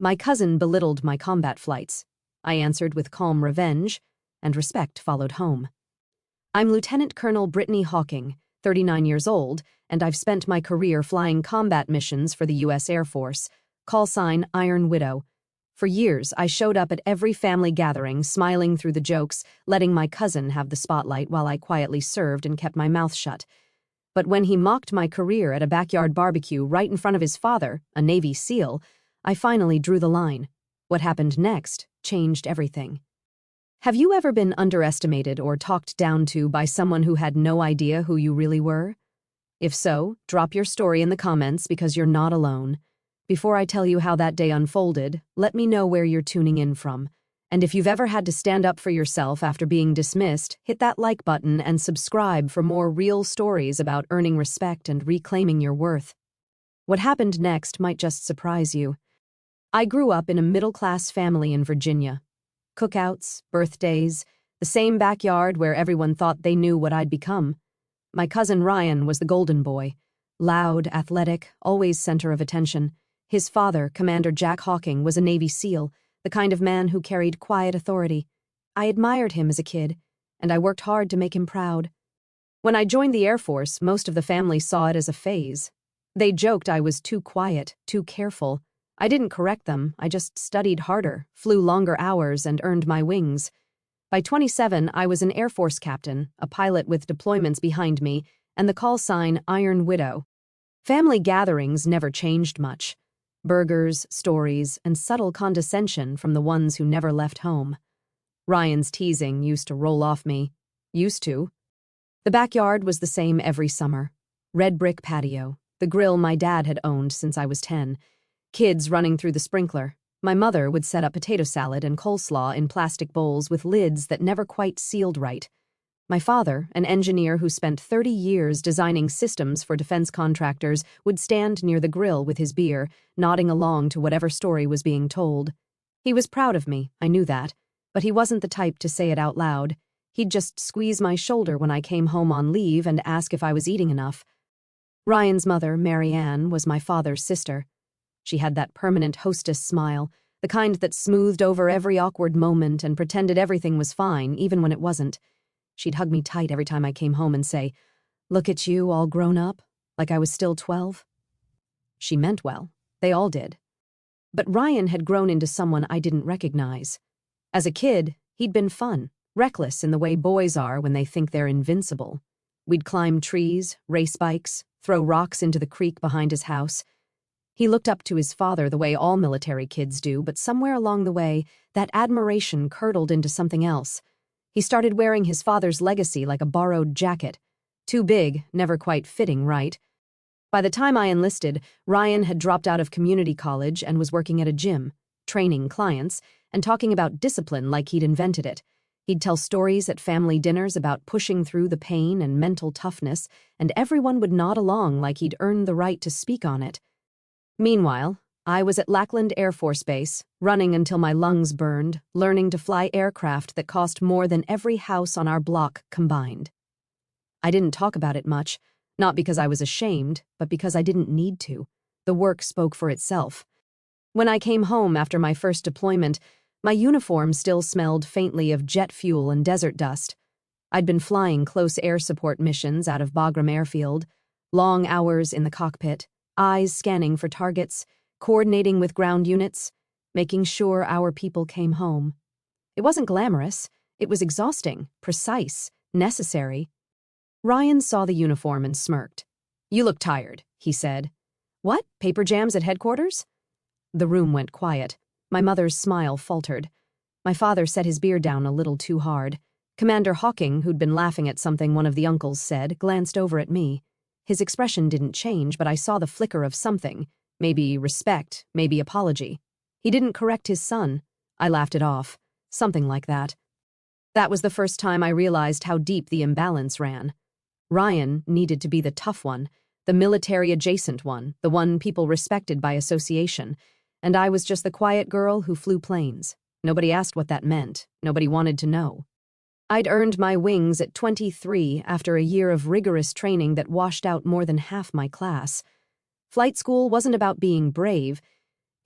My cousin belittled my combat flights. I answered with calm revenge, and respect followed home. I'm Lieutenant Colonel Brittany Hawking, 39 years old, and I've spent my career flying combat missions for the U.S. Air Force, call sign Iron Widow. For years, I showed up at every family gathering, smiling through the jokes, letting my cousin have the spotlight while I quietly served and kept my mouth shut. But when he mocked my career at a backyard barbecue right in front of his father, a Navy SEAL, I finally drew the line. What happened next changed everything. Have you ever been underestimated or talked down to by someone who had no idea who you really were? If so, drop your story in the comments because you're not alone. Before I tell you how that day unfolded, let me know where you're tuning in from. And if you've ever had to stand up for yourself after being dismissed, hit that like button and subscribe for more real stories about earning respect and reclaiming your worth. What happened next might just surprise you. I grew up in a middle-class family in Virginia. Cookouts, birthdays, the same backyard where everyone thought they knew what I'd become. My cousin Ryan was the golden boy. Loud, athletic, always center of attention. His father, Commander Jack Hawking, was a Navy SEAL, the kind of man who carried quiet authority. I admired him as a kid, and I worked hard to make him proud. When I joined the Air Force, most of the family saw it as a phase. They joked I was too quiet, too careful. I didn't correct them, I just studied harder, flew longer hours, and earned my wings. By 27, I was an Air Force captain, a pilot with deployments behind me, and the call sign Iron Widow. Family gatherings never changed much. Burgers, stories, and subtle condescension from the ones who never left home. Ryan's teasing used to roll off me. Used to. The backyard was the same every summer. Red brick patio, the grill my dad had owned since I was 10. Kids running through the sprinkler. My mother would set up potato salad and coleslaw in plastic bowls with lids that never quite sealed right. My father, an engineer who spent 30 years designing systems for defense contractors, would stand near the grill with his beer, nodding along to whatever story was being told. He was proud of me, I knew that, but he wasn't the type to say it out loud. He'd just squeeze my shoulder when I came home on leave and ask if I was eating enough. Ryan's mother, Mary Ann, was my father's sister. She had that permanent hostess smile, the kind that smoothed over every awkward moment and pretended everything was fine, even when it wasn't. She'd hug me tight every time I came home and say, "Look at you, all grown up," like I was still 12. She meant well. They all did. But Ryan had grown into someone I didn't recognize. As a kid, he'd been fun, reckless in the way boys are when they think they're invincible. We'd climb trees, race bikes, throw rocks into the creek behind his house. He looked up to his father the way all military kids do, but somewhere along the way, that admiration curdled into something else. He started wearing his father's legacy like a borrowed jacket. Too big, never quite fitting right. By the time I enlisted, Ryan had dropped out of community college and was working at a gym, training clients, and talking about discipline like he'd invented it. He'd tell stories at family dinners about pushing through the pain and mental toughness, and everyone would nod along like he'd earned the right to speak on it. Meanwhile, I was at Lackland Air Force Base, running until my lungs burned, learning to fly aircraft that cost more than every house on our block combined. I didn't talk about it much, not because I was ashamed, but because I didn't need to. The work spoke for itself. When I came home after my first deployment, my uniform still smelled faintly of jet fuel and desert dust. I'd been flying close air support missions out of Bagram Airfield, long hours in the cockpit, eyes scanning for targets, coordinating with ground units, making sure our people came home. It wasn't glamorous. It was exhausting, precise, necessary. Ryan saw the uniform and smirked. "You look tired," he said. "What, paper jams at headquarters?" The room went quiet. My mother's smile faltered. My father set his beer down a little too hard. Commander Hawking, who'd been laughing at something one of the uncles said, glanced over at me. His expression didn't change, but I saw the flicker of something. Maybe respect, maybe apology. He didn't correct his son. I laughed it off. Something like that. That was the first time I realized how deep the imbalance ran. Ryan needed to be the tough one, the military-adjacent one, the one people respected by association, and I was just the quiet girl who flew planes. Nobody asked what that meant. Nobody wanted to know. I'd earned my wings at 23 after a year of rigorous training that washed out more than half my class. Flight school wasn't about being brave.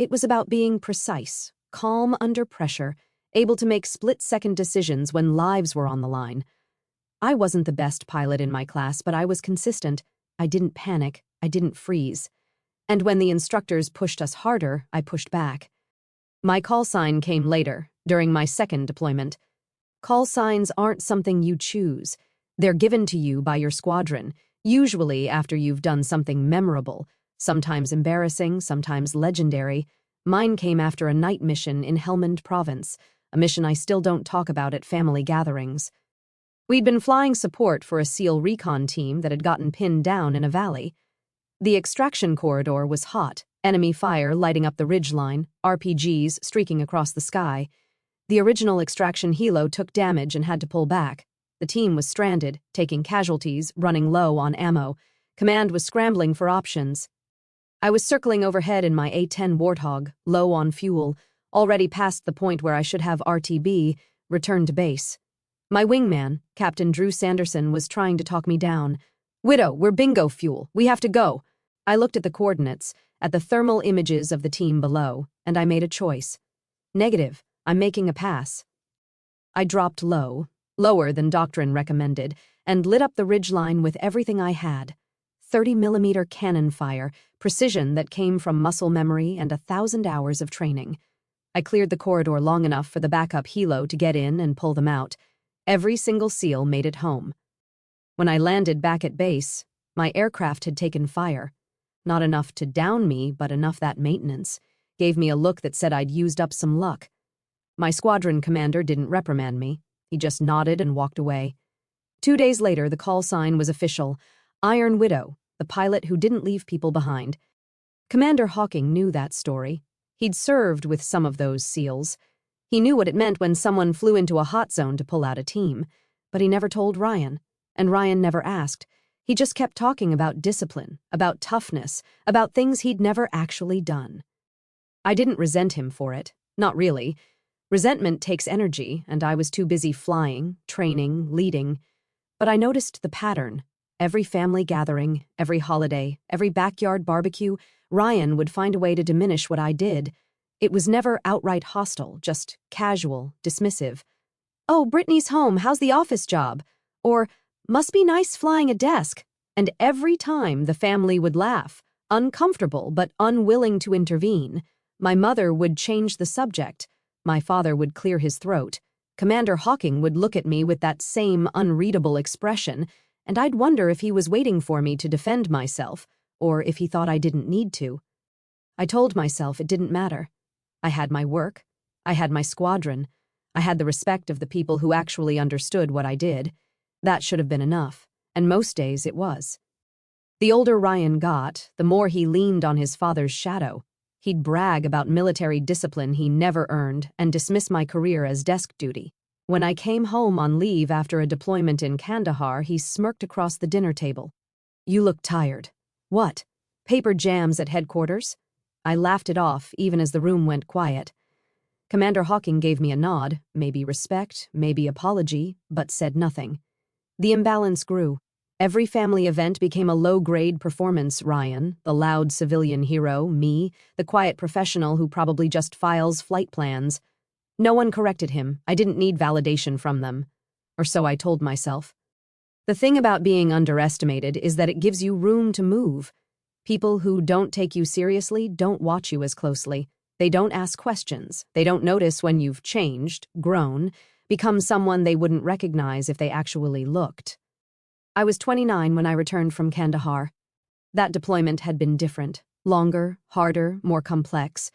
It was about being precise, calm under pressure, able to make split-second decisions when lives were on the line. I wasn't the best pilot in my class, but I was consistent. I didn't panic. I didn't freeze. And when the instructors pushed us harder, I pushed back. My call sign came later, during my second deployment. Call signs aren't something you choose. They're given to you by your squadron, usually after you've done something memorable, sometimes embarrassing, sometimes legendary. Mine came after a night mission in Helmand Province, a mission I still don't talk about at family gatherings. We'd been flying support for a SEAL recon team that had gotten pinned down in a valley. The extraction corridor was hot, enemy fire lighting up the ridgeline, RPGs streaking across the sky. The original extraction helo took damage and had to pull back. The team was stranded, taking casualties, running low on ammo. Command was scrambling for options. I was circling overhead in my A-10 Warthog, low on fuel, already past the point where I should have RTB, returned to base. My wingman, Captain Drew Sanderson, was trying to talk me down. "Widow, we're bingo fuel. We have to go." I looked at the coordinates, at the thermal images of the team below, and I made a choice. Negative. I'm making a pass. I dropped low, lower than doctrine recommended, and lit up the ridgeline with everything I had. 30mm cannon fire, precision that came from muscle memory and 1,000 hours of training. I cleared the corridor long enough for the backup helo to get in and pull them out. Every single SEAL made it home. When I landed back at base, my aircraft had taken fire. Not enough to down me, but enough that maintenance gave me a look that said I'd used up some luck. My squadron commander didn't reprimand me. He just nodded and walked away. 2 days later, the call sign was official. Iron Widow, the pilot who didn't leave people behind. Commander Hawking knew that story. He'd served with some of those SEALs. He knew what it meant when someone flew into a hot zone to pull out a team. But he never told Ryan, and Ryan never asked. He just kept talking about discipline, about toughness, about things he'd never actually done. I didn't resent him for it. Not really. Resentment takes energy, and I was too busy flying, training, leading. But I noticed the pattern. Every family gathering, every holiday, every backyard barbecue, Ryan would find a way to diminish what I did. It was never outright hostile, just casual, dismissive. "Oh, Brittany's home, how's the office job?" Or, "Must be nice flying a desk." And every time the family would laugh, uncomfortable but unwilling to intervene. My mother would change the subject. My father would clear his throat. Commander Hawking would look at me with that same unreadable expression, and I'd wonder if he was waiting for me to defend myself, or if he thought I didn't need to. I told myself it didn't matter. I had my work. I had my squadron. I had the respect of the people who actually understood what I did. That should have been enough, and most days it was. The older Ryan got, the more he leaned on his father's shadow. He'd brag about military discipline he never earned and dismiss my career as desk duty. When I came home on leave after a deployment in Kandahar, he smirked across the dinner table. "You look tired." "What? Paper jams at headquarters?" I laughed it off, even as the room went quiet. Commander Hawking gave me a nod, maybe respect, maybe apology, but said nothing. The imbalance grew. Every family event became a low-grade performance. Ryan, the loud civilian hero, me, the quiet professional who probably just files flight plans. No one corrected him. I didn't need validation from them. Or so I told myself. The thing about being underestimated is that it gives you room to move. People who don't take you seriously don't watch you as closely. They don't ask questions. They don't notice when you've changed, grown, become someone they wouldn't recognize if they actually looked. I was 29 when I returned from Kandahar. That deployment had been different. Longer, harder, more complex.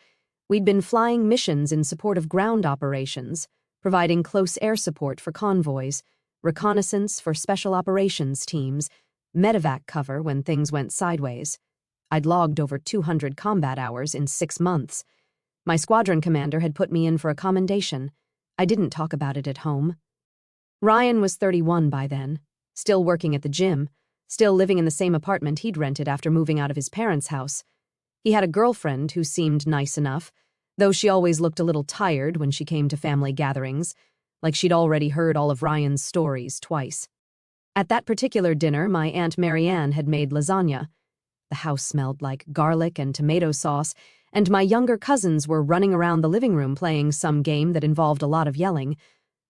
We'd been flying missions in support of ground operations, providing close air support for convoys, reconnaissance for special operations teams, medevac cover when things went sideways. I'd logged over 200 combat hours in 6 months. My squadron commander had put me in for a commendation. I didn't talk about it at home. Ryan was 31 by then, still working at the gym, still living in the same apartment he'd rented after moving out of his parents' house. He had a girlfriend who seemed nice enough, though she always looked a little tired when she came to family gatherings, like she'd already heard all of Ryan's stories twice. At that particular dinner, my Aunt Marianne had made lasagna. The house smelled like garlic and tomato sauce, and my younger cousins were running around the living room playing some game that involved a lot of yelling.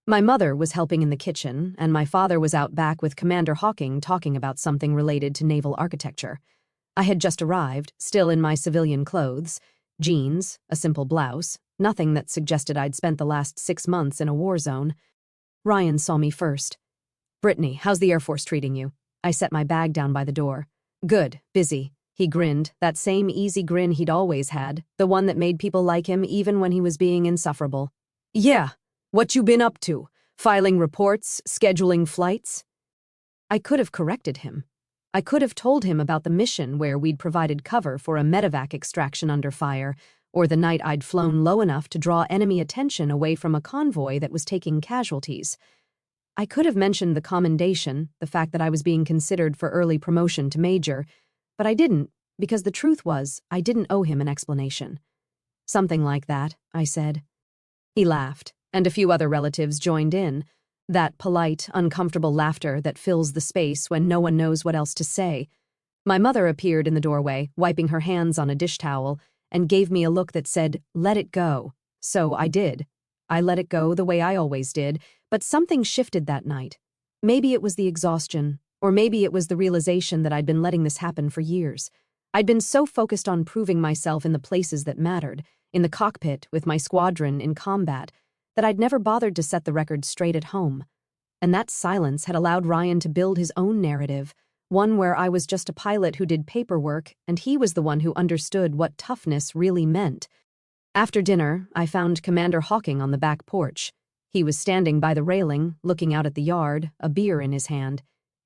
My mother was helping in the kitchen, and my father was out back with Commander Hawking talking about something related to naval architecture. I had just arrived, still in my civilian clothes, jeans, a simple blouse, nothing that suggested I'd spent the last 6 months in a war zone. Ryan saw me first. "Brittany, how's the Air Force treating you?" I set my bag down by the door. "Good, busy." He grinned, that same easy grin he'd always had, the one that made people like him even when he was being insufferable. "Yeah, what you been up to? Filing reports, scheduling flights?" I could have corrected him. I could have told him about the mission where we'd provided cover for a medevac extraction under fire, or the night I'd flown low enough to draw enemy attention away from a convoy that was taking casualties. I could have mentioned the commendation, the fact that I was being considered for early promotion to major, but I didn't, because the truth was I didn't owe him an explanation. "Something like that," I said. He laughed, and a few other relatives joined in, that polite, uncomfortable laughter that fills the space when no one knows what else to say. My mother appeared in the doorway, wiping her hands on a dish towel, and gave me a look that said, "Let it go." So I did. I let it go the way I always did, but something shifted that night. Maybe it was the exhaustion, or maybe it was the realization that I'd been letting this happen for years. I'd been so focused on proving myself in the places that mattered, in the cockpit with my squadron in combat, that I'd never bothered to set the record straight at home. And that silence had allowed Ryan to build his own narrative, one where I was just a pilot who did paperwork and he was the one who understood what toughness really meant. After dinner, I found Commander Hawking on the back porch. He was standing by the railing, looking out at the yard, a beer in his hand.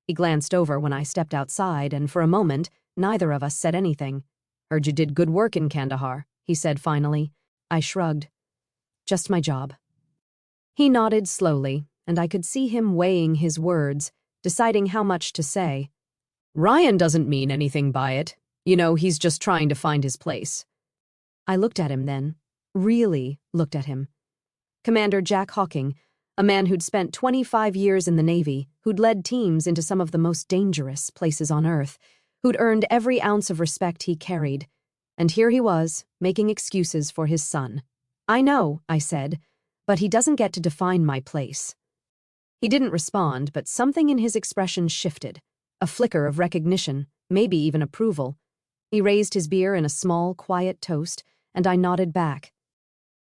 He glanced over when I stepped outside, and for a moment, neither of us said anything. "Heard you did good work in Kandahar," he said finally. I shrugged. "Just my job." He nodded slowly, and I could see him weighing his words, deciding how much to say. "Ryan doesn't mean anything by it. You know, he's just trying to find his place." I looked at him then, really looked at him. Commander Jack Hawking, a man who'd spent 25 years in the Navy, who'd led teams into some of the most dangerous places on Earth, who'd earned every ounce of respect he carried. And here he was, making excuses for his son. "I know," I said, "but he doesn't get to define my place." He didn't respond, but something in his expression shifted, a flicker of recognition, maybe even approval. He raised his beer in a small, quiet toast, and I nodded back.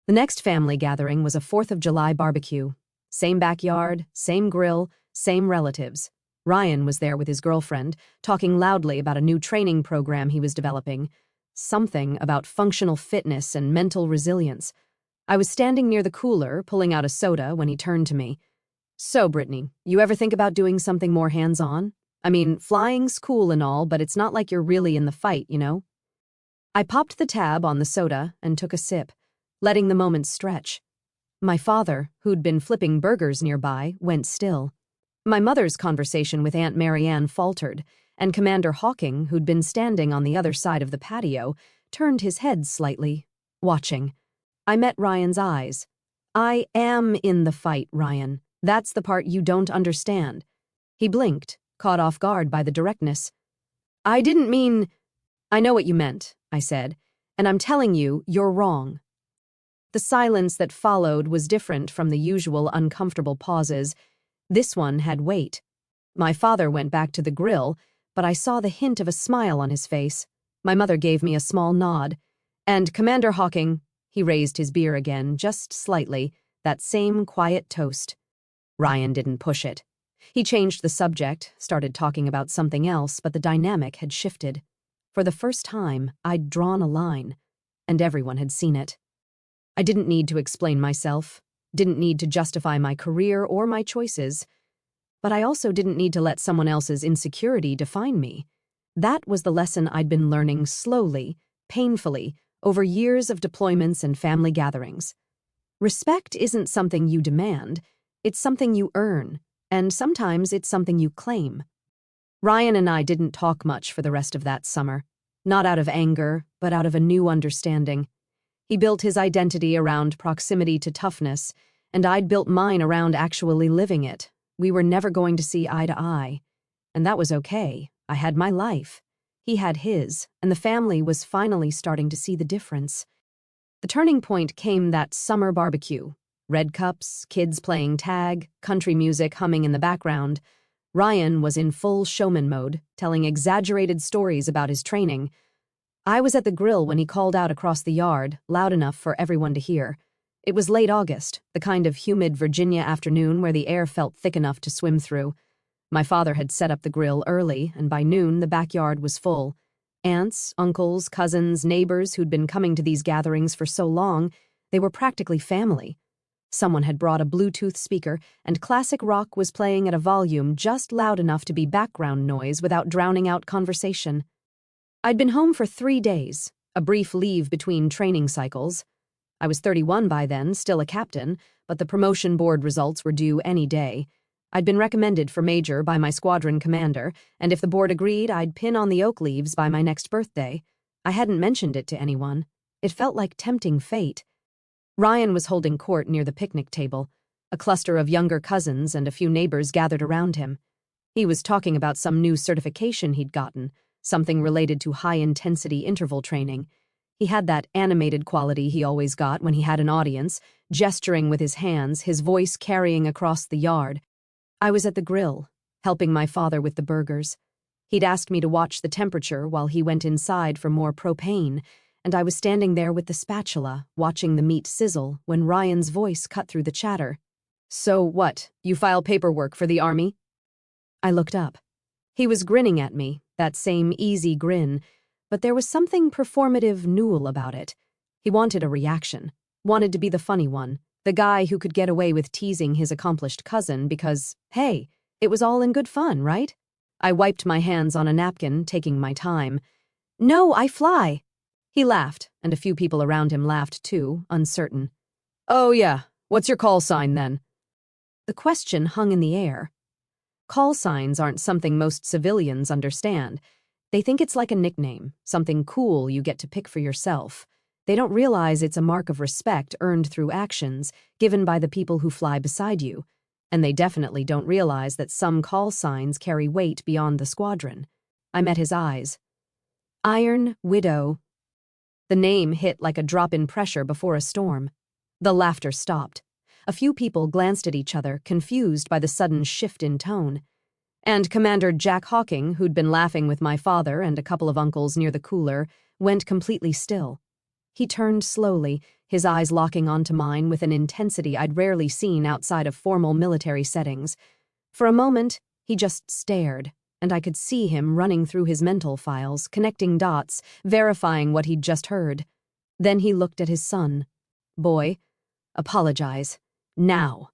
The next family gathering was a 4th of July barbecue. Same backyard, same grill, same relatives. Ryan was there with his girlfriend, talking loudly about a new training program he was developing. Something about functional fitness and mental resilience. I was standing near the cooler, pulling out a soda, when he turned to me. "So, Brittany, you ever think about doing something more hands-on? I mean, flying's cool and all, but it's not like you're really in the fight, you know?" I popped the tab on the soda and took a sip, letting the moment stretch. My father, who'd been flipping burgers nearby, went still. My mother's conversation with Aunt Marianne faltered, and Commander Hawking, who'd been standing on the other side of the patio, turned his head slightly, watching. I met Ryan's eyes. "I am in the fight, Ryan. That's the part you don't understand." He blinked, caught off guard by the directness. "I didn't mean—" "I know what you meant," I said, "and I'm telling you, you're wrong." The silence that followed was different from the usual uncomfortable pauses. This one had weight. My father went back to the grill, but I saw the hint of a smile on his face. My mother gave me a small nod. "And Commander Hawking," he raised his beer again, just slightly, that same quiet toast. Ryan didn't push it. He changed the subject, started talking about something else, but the dynamic had shifted. For the first time, I'd drawn a line, and everyone had seen it. I didn't need to explain myself, didn't need to justify my career or my choices, but I also didn't need to let someone else's insecurity define me. That was the lesson I'd been learning slowly, painfully, over years of deployments and family gatherings. Respect isn't something you demand, it's something you earn, and sometimes it's something you claim. Ryan and I didn't talk much for the rest of that summer, not out of anger, but out of a new understanding. He built his identity around proximity to toughness, and I'd built mine around actually living it. We were never going to see eye to eye. And that was okay. I had my life. He had his, and the family was finally starting to see the difference. The turning point came that summer barbecue. Red cups, kids playing tag, country music humming in the background. Ryan was in full showman mode, telling exaggerated stories about his training. I was at the grill when he called out across the yard, loud enough for everyone to hear. It was late August, the kind of humid Virginia afternoon where the air felt thick enough to swim through. My father had set up the grill early, and by noon the backyard was full. Aunts, uncles, cousins, neighbors who'd been coming to these gatherings for so long, they were practically family. Someone had brought a Bluetooth speaker, and classic rock was playing at a volume just loud enough to be background noise without drowning out conversation. I'd been home for 3 days, a brief leave between training cycles. I was 31 by then, still a captain, but the promotion board results were due any day. I'd been recommended for major by my squadron commander, and if the board agreed, I'd pin on the oak leaves by my next birthday. I hadn't mentioned it to anyone. It felt like tempting fate. Ryan was holding court near the picnic table. A cluster of younger cousins and a few neighbors gathered around him. He was talking about some new certification he'd gotten, something related to high-intensity interval training. He had that animated quality he always got when he had an audience, gesturing with his hands, his voice carrying across the yard. I was at the grill, helping my father with the burgers. He'd asked me to watch the temperature while he went inside for more propane, and I was standing there with the spatula, watching the meat sizzle, when Ryan's voice cut through the chatter. "So what, you file paperwork for the Army?" I looked up. He was grinning at me, that same easy grin, but there was something performative newel about it. He wanted a reaction, wanted to be the funny one, the guy who could get away with teasing his accomplished cousin because, hey, it was all in good fun, right? I wiped my hands on a napkin, taking my time. "No, I fly." He laughed, and a few people around him laughed too, uncertain. "Oh yeah, what's your call sign then?" The question hung in the air. Call signs aren't something most civilians understand. They think it's like a nickname, something cool you get to pick for yourself. They don't realize it's a mark of respect earned through actions, given by the people who fly beside you. And they definitely don't realize that some call signs carry weight beyond the squadron. I met his eyes. Iron Widow. The name hit like a drop in pressure before a storm. The laughter stopped. A few people glanced at each other, confused by the sudden shift in tone. And Commander Jack Hawking, who'd been laughing with my father and a couple of uncles near the cooler, went completely still. He turned slowly, his eyes locking onto mine with an intensity I'd rarely seen outside of formal military settings. For a moment, he just stared, and I could see him running through his mental files, connecting dots, verifying what he'd just heard. Then he looked at his son. "Boy, apologize. Now."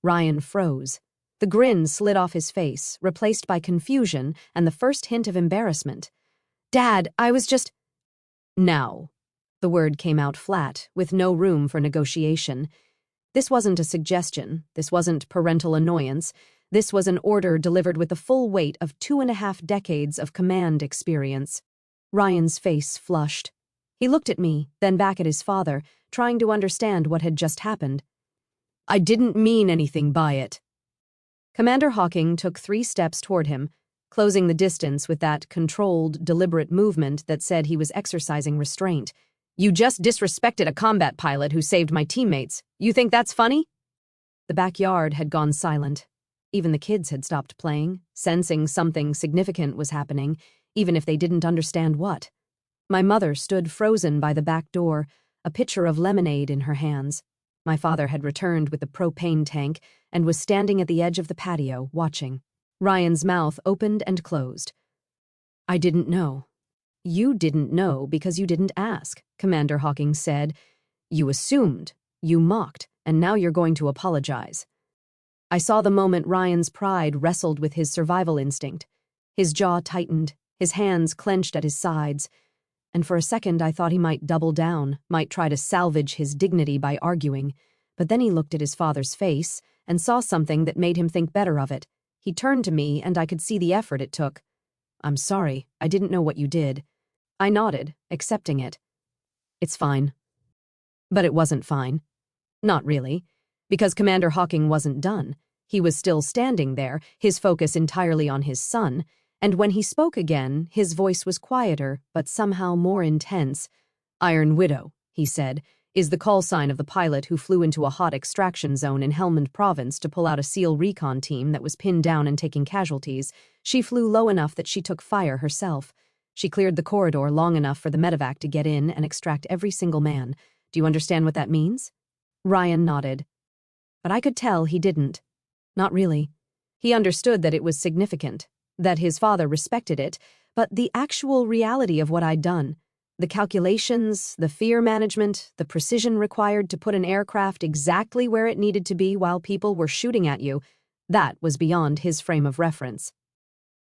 Ryan froze. The grin slid off his face, replaced by confusion and the first hint of embarrassment. "Dad, I was just—" "Now." The word came out flat, with no room for negotiation. This wasn't a suggestion. This wasn't parental annoyance. This was an order delivered with the full weight of 2.5 decades of command experience. Ryan's face flushed. He looked at me, then back at his father, trying to understand what had just happened. "I didn't mean anything by it." Commander Hawking took 3 steps toward him, closing the distance with that controlled, deliberate movement that said he was exercising restraint. "You just disrespected a combat pilot who saved my teammates. You think that's funny?" The backyard had gone silent. Even the kids had stopped playing, sensing something significant was happening, even if they didn't understand what. My mother stood frozen by the back door, a pitcher of lemonade in her hands. My father had returned with the propane tank and was standing at the edge of the patio, watching. Ryan's mouth opened and closed. "I didn't know." "You didn't know because you didn't ask," Commander Hawking said. "You assumed, you mocked, and now you're going to apologize." I saw the moment Ryan's pride wrestled with his survival instinct. His jaw tightened, his hands clenched at his sides, and for a second I thought he might double down, might try to salvage his dignity by arguing. But then he looked at his father's face and saw something that made him think better of it. He turned to me, and I could see the effort it took. "I'm sorry, I didn't know what you did." I nodded, accepting it. "It's fine." But it wasn't fine. Not really, because Commander Hawking wasn't done. He was still standing there, his focus entirely on his son, And when he spoke again, his voice was quieter, but somehow more intense. "Iron Widow," he said, "is the call sign of the pilot who flew into a hot extraction zone in Helmand Province to pull out a SEAL recon team that was pinned down and taking casualties. She flew low enough that she took fire herself. She cleared the corridor long enough for the medevac to get in and extract every single man. Do you understand what that means?" Ryan nodded. But I could tell he didn't. Not really. He understood that it was significant, that his father respected it, but the actual reality of what I'd done, the calculations, the fear management, the precision required to put an aircraft exactly where it needed to be while people were shooting at you, that was beyond his frame of reference.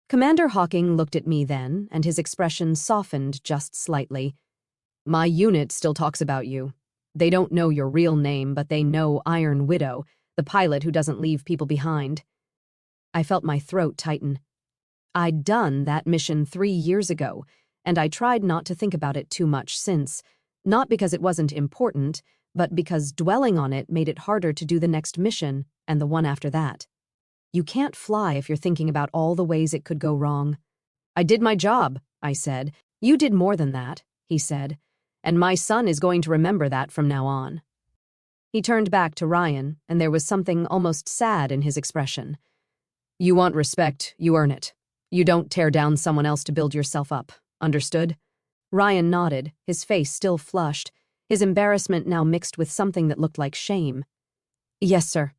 Commander Hawking looked at me then, and his expression softened just slightly. "My unit still talks about you. They don't know your real name, but they know Iron Widow, the pilot who doesn't leave people behind." I felt my throat tighten. I'd done that mission 3 years ago, and I tried not to think about it too much since, not because it wasn't important, but because dwelling on it made it harder to do the next mission and the one after that. You can't fly if you're thinking about all the ways it could go wrong. "I did my job," I said. "You did more than that," he said, "and my son is going to remember that from now on." He turned back to Ryan, and there was something almost sad in his expression. "You want respect, you earn it. You don't tear down someone else to build yourself up. Understood?" Ryan nodded, his face still flushed, his embarrassment now mixed with something that looked like shame. "Yes, sir."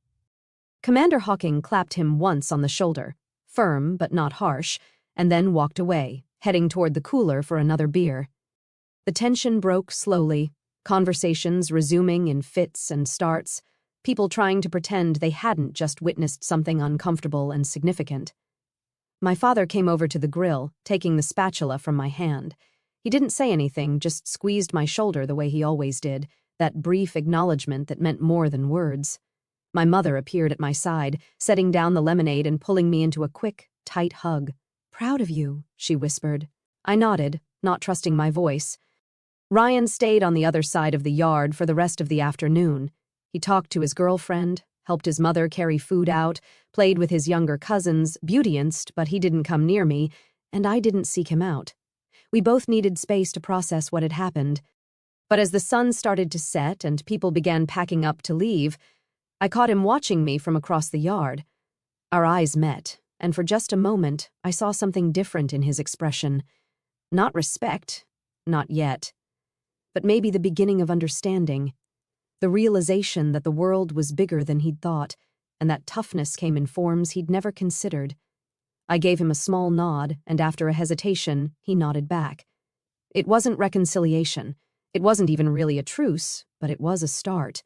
Commander Hawking clapped him once on the shoulder, firm but not harsh, and then walked away, heading toward the cooler for another beer. The tension broke slowly, conversations resuming in fits and starts, people trying to pretend they hadn't just witnessed something uncomfortable and significant. My father came over to the grill, taking the spatula from my hand. He didn't say anything, just squeezed my shoulder the way he always did, that brief acknowledgement that meant more than words. My mother appeared at my side, setting down the lemonade and pulling me into a quick, tight hug. "Proud of you," she whispered. I nodded, not trusting my voice. Ryan stayed on the other side of the yard for the rest of the afternoon. He talked to his girlfriend, helped his mother carry food out, played with his younger cousins, beautyanced, but he didn't come near me, and I didn't seek him out. We both needed space to process what had happened. But as the sun started to set and people began packing up to leave, I caught him watching me from across the yard. Our eyes met, and for just a moment, I saw something different in his expression. Not respect, not yet, but maybe the beginning of understanding. The realization that the world was bigger than he'd thought, and that toughness came in forms he'd never considered. I gave him a small nod, and after a hesitation, he nodded back. It wasn't reconciliation. It wasn't even really a truce, but it was a start.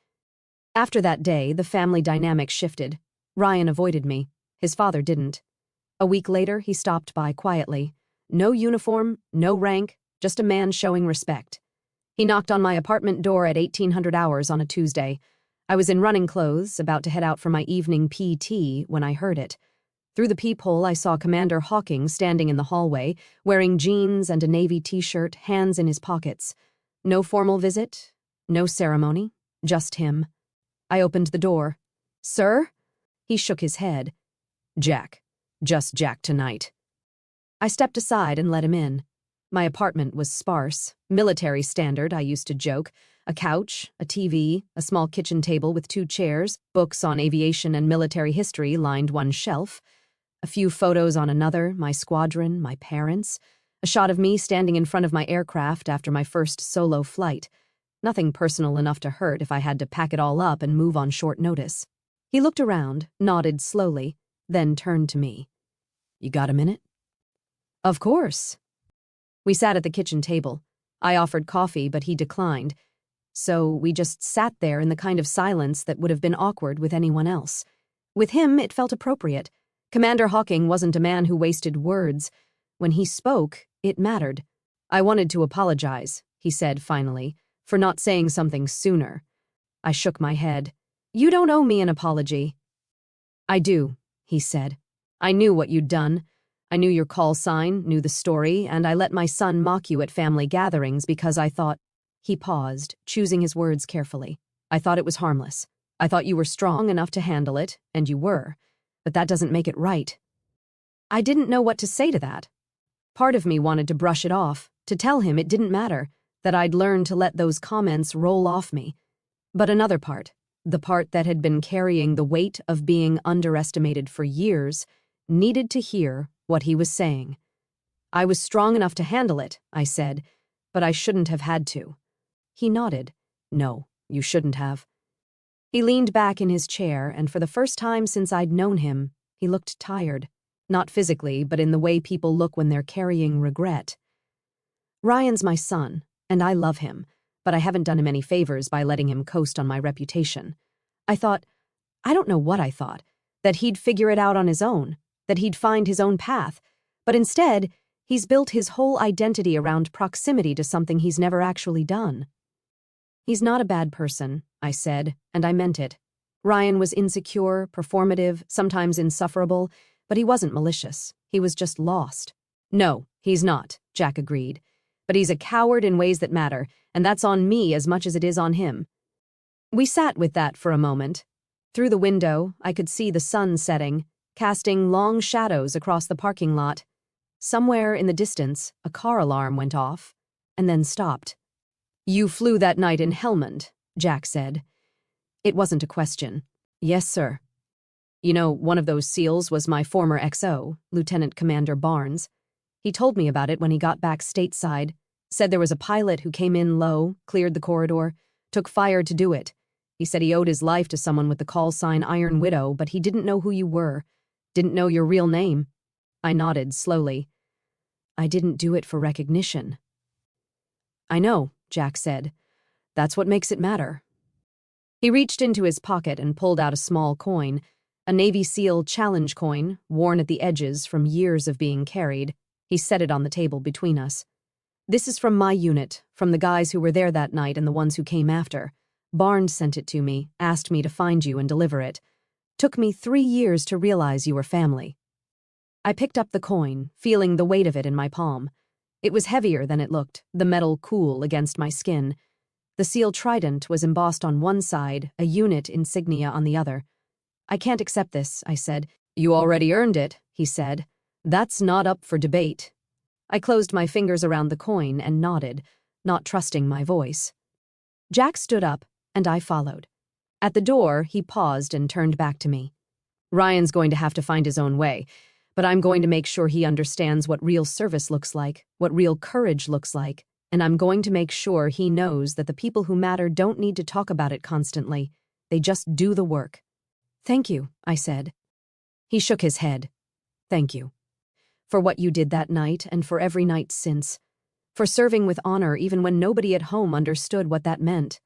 After that day, the family dynamic shifted. Ryan avoided me. His father didn't. A week later, he stopped by quietly. No uniform, no rank, just a man showing respect. He knocked on my apartment door at 1800 hours on a Tuesday. I was in running clothes, about to head out for my evening PT, when I heard it. Through the peephole, I saw Commander Hawking standing in the hallway, wearing jeans and a navy t-shirt, hands in his pockets. No formal visit, no ceremony, just him. I opened the door. "Sir?" He shook his head. "Jack. Just Jack tonight." I stepped aside and let him in. My apartment was sparse, military standard, I used to joke. A couch, a TV, a small kitchen table with 2 chairs, books on aviation and military history lined one shelf. A few photos on another, my squadron, my parents. A shot of me standing in front of my aircraft after my first solo flight. Nothing personal enough to hurt if I had to pack it all up and move on short notice. He looked around, nodded slowly, then turned to me. "You got a minute?" "Of course." We sat at the kitchen table. I offered coffee, but he declined. So we just sat there in the kind of silence that would have been awkward with anyone else. With him, it felt appropriate. Commander Hawking wasn't a man who wasted words. When he spoke, it mattered. "I wanted to apologize," he said finally, "for not saying something sooner." I shook my head. "You don't owe me an apology." "I do," he said. "I knew what you'd done. I knew your call sign, knew the story, and I let my son mock you at family gatherings because I thought—" He paused, choosing his words carefully. "I thought it was harmless. I thought you were strong enough to handle it, and you were. But that doesn't make it right." I didn't know what to say to that. Part of me wanted to brush it off, to tell him it didn't matter, that I'd learned to let those comments roll off me. But another part, the part that had been carrying the weight of being underestimated for years, needed to hear what he was saying. I was strong enough to handle it, I said, but I shouldn't have had to. He nodded. No, you shouldn't have. He leaned back in his chair, and for the first time since I'd known him, he looked tired. Not physically, but in the way people look when they're carrying regret. Ryan's my son, and I love him, but I haven't done him any favors by letting him coast on my reputation. I don't know what I thought, that he'd figure it out on his own, that he'd find his own path, but instead, he's built his whole identity around proximity to something he's never actually done. He's not a bad person, I said, and I meant it. Ryan was insecure, performative, sometimes insufferable, but he wasn't malicious. He was just lost. No, he's not, Jack agreed. But he's a coward in ways that matter, and that's on me as much as it is on him. We sat with that for a moment. Through the window, I could see the sun setting, casting long shadows across the parking lot. Somewhere in the distance, a car alarm went off, and then stopped. You flew that night in Helmand, Jack said. It wasn't a question. Yes, sir. You know, one of those SEALs was my former XO, Lieutenant Commander Barnes. He told me about it when he got back stateside, said there was a pilot who came in low, cleared the corridor, took fire to do it. He said he owed his life to someone with the call sign Iron Widow, but he didn't know who you were, didn't know your real name. I nodded slowly. I didn't do it for recognition. I know, Jack said. That's what makes it matter. He reached into his pocket and pulled out a small coin, a Navy SEAL challenge coin, worn at the edges from years of being carried. He set it on the table between us. This is from my unit, from the guys who were there that night and the ones who came after. Barnes sent it to me, asked me to find you and deliver it. Took me 3 years to realize you were family. I picked up the coin, feeling the weight of it in my palm. It was heavier than it looked, the metal cool against my skin. The SEAL trident was embossed on one side, a unit insignia on the other. I can't accept this, I said. You already earned it, he said. That's not up for debate. I closed my fingers around the coin and nodded, not trusting my voice. Jack stood up, and I followed. At the door, he paused and turned back to me. Ryan's going to have to find his own way, but I'm going to make sure he understands what real service looks like, what real courage looks like, and I'm going to make sure he knows that the people who matter don't need to talk about it constantly. They just do the work. Thank you, I said. He shook his head. Thank you. For what you did that night and for every night since. For serving with honor even when nobody at home understood what that meant.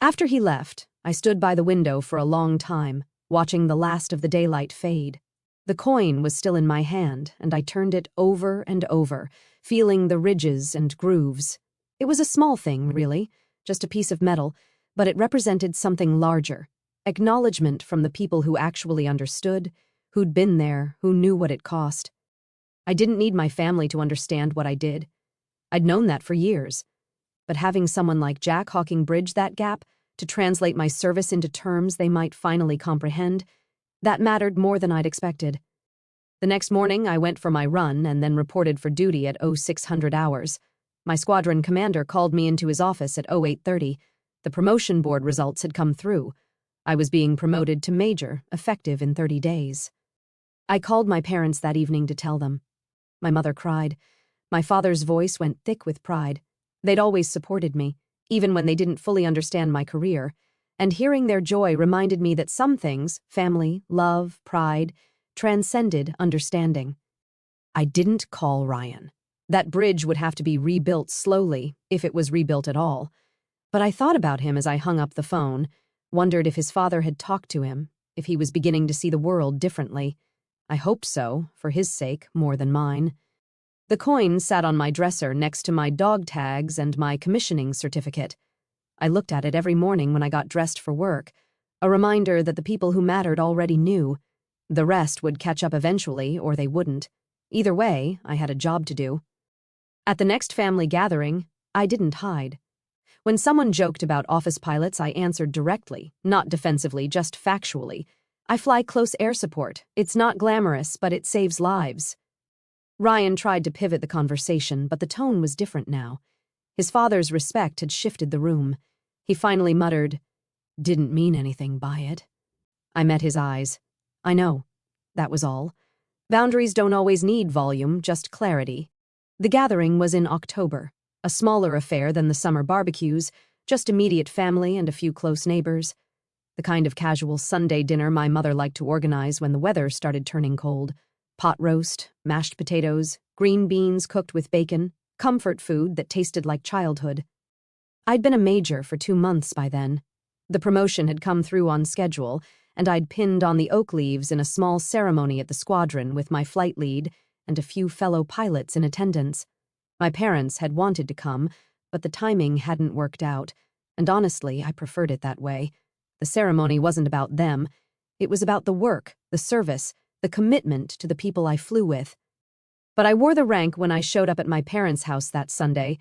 After he left, I stood by the window for a long time, watching the last of the daylight fade. The coin was still in my hand, and I turned it over and over, feeling the ridges and grooves. It was a small thing, really, just a piece of metal, but it represented something larger. Acknowledgement from the people who actually understood, who'd been there, who knew what it cost. I didn't need my family to understand what I did. I'd known that for years. But having someone like Jack Hawking bridge that gap, to translate my service into terms they might finally comprehend, that mattered more than I'd expected. The next morning, I went for my run and then reported for duty at 0600 hours. My squadron commander called me into his office at 0830. The promotion board results had come through. I was being promoted to major, effective in 30 days. I called my parents that evening to tell them. My mother cried. My father's voice went thick with pride. They'd always supported me, even when they didn't fully understand my career, and hearing their joy reminded me that some things, family, love, pride, transcended understanding. I didn't call Ryan. That bridge would have to be rebuilt slowly, if it was rebuilt at all. But I thought about him as I hung up the phone, wondered if his father had talked to him, if he was beginning to see the world differently. I hoped so, for his sake more than mine. The coin sat on my dresser next to my dog tags and my commissioning certificate. I looked at it every morning when I got dressed for work, a reminder that the people who mattered already knew. The rest would catch up eventually, or they wouldn't. Either way, I had a job to do. At the next family gathering, I didn't hide. When someone joked about office pilots, I answered directly, not defensively, just factually. I fly close air support. It's not glamorous, but it saves lives. Ryan tried to pivot the conversation, but the tone was different now. His father's respect had shifted the room. He finally muttered, "Didn't mean anything by it." I met his eyes. I know. That was all. Boundaries don't always need volume, just clarity. The gathering was in October, a smaller affair than the summer barbecues, just immediate family and a few close neighbors. The kind of casual Sunday dinner my mother liked to organize when the weather started turning cold. Pot roast, mashed potatoes, green beans cooked with bacon, comfort food that tasted like childhood. I'd been a major for 2 months by then. The promotion had come through on schedule, and I'd pinned on the oak leaves in a small ceremony at the squadron with my flight lead and a few fellow pilots in attendance. My parents had wanted to come, but the timing hadn't worked out, and honestly, I preferred it that way. The ceremony wasn't about them. It was about the work, the service, the commitment to the people I flew with. But I wore the rank when I showed up at my parents' house that Sunday,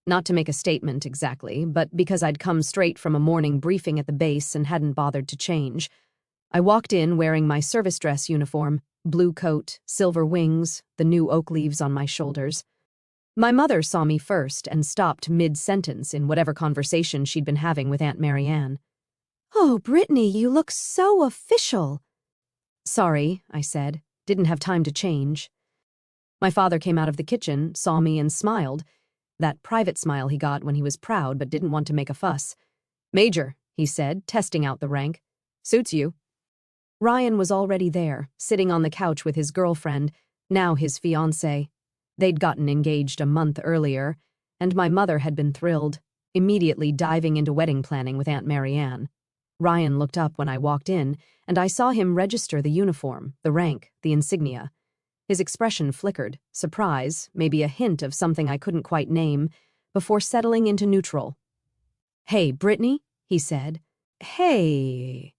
not to make a statement exactly, but because I'd come straight from a morning briefing at the base and hadn't bothered to change. I walked in wearing my service dress uniform, blue coat, silver wings, the new oak leaves on my shoulders. My mother saw me first and stopped mid-sentence in whatever conversation she'd been having with Aunt Marianne. "Oh, Brittany, you look so official." "Sorry," I said. "Didn't have time to change." My father came out of the kitchen, saw me, and smiled. That private smile he got when he was proud but didn't want to make a fuss. "Major," he said, testing out the rank. "Suits you." Ryan was already there, sitting on the couch with his girlfriend, now his fiancée. They'd gotten engaged a month earlier, and my mother had been thrilled, immediately diving into wedding planning with Aunt Marianne. Ryan looked up when I walked in, and I saw him register the uniform, the rank, the insignia. His expression flickered, surprise, maybe a hint of something I couldn't quite name, before settling into neutral. "Hey, Brittany," he said. "Hey."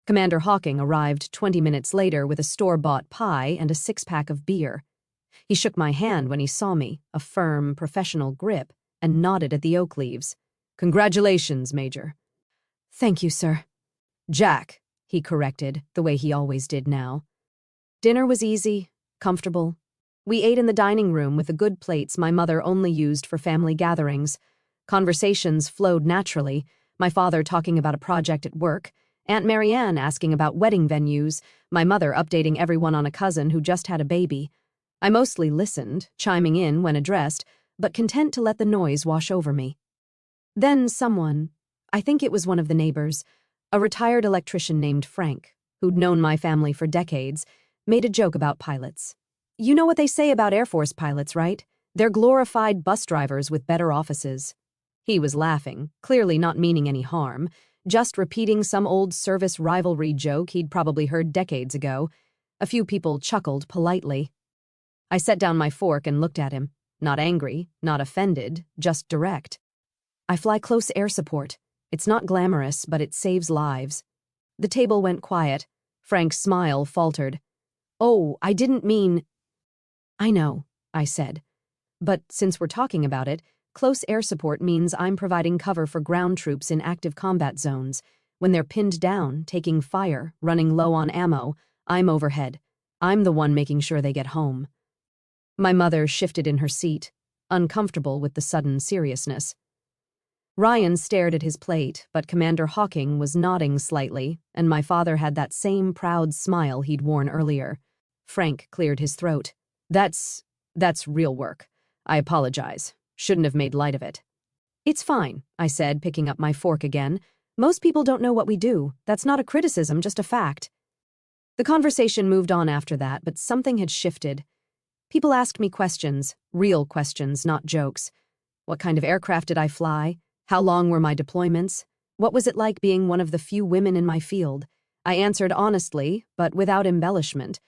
Commander Hawking arrived 20 minutes later with a store-bought pie and a 6-pack of beer. He shook my hand when he saw me, a firm, professional grip, and nodded at the oak leaves. "Congratulations, Major." "Thank you, sir." "Jack," he corrected, the way he always did now. Dinner was easy, comfortable. We ate in the dining room with the good plates my mother only used for family gatherings. Conversations flowed naturally, my father talking about a project at work, Aunt Marianne asking about wedding venues, my mother updating everyone on a cousin who just had a baby. I mostly listened, chiming in when addressed, but content to let the noise wash over me. Then someone, I think it was one of the neighbors, a retired electrician named Frank, who'd known my family for decades, made a joke about pilots. "You know what they say about Air Force pilots, right? They're glorified bus drivers with better offices." He was laughing, clearly not meaning any harm, just repeating some old service rivalry joke he'd probably heard decades ago. A few people chuckled politely. I set down my fork and looked at him. Not angry, not offended, just direct. "I fly close air support. It's not glamorous, but it saves lives." The table went quiet. Frank's smile faltered. "Oh, I didn't mean—" "I know," I said. "But since we're talking about it, close air support means I'm providing cover for ground troops in active combat zones. When they're pinned down, taking fire, running low on ammo, I'm overhead. I'm the one making sure they get home." My mother shifted in her seat, uncomfortable with the sudden seriousness. Ryan stared at his plate, but Commander Hawking was nodding slightly, and my father had that same proud smile he'd worn earlier. Frank cleared his throat. That's real work. I apologize. Shouldn't have made light of it." "It's fine," I said, picking up my fork again. "Most people don't know what we do. That's not a criticism, just a fact." The conversation moved on after that, but something had shifted. People asked me questions, real questions, not jokes. What kind of aircraft did I fly? How long were my deployments? What was it like being one of the few women in my field? I answered honestly, but without embellishment.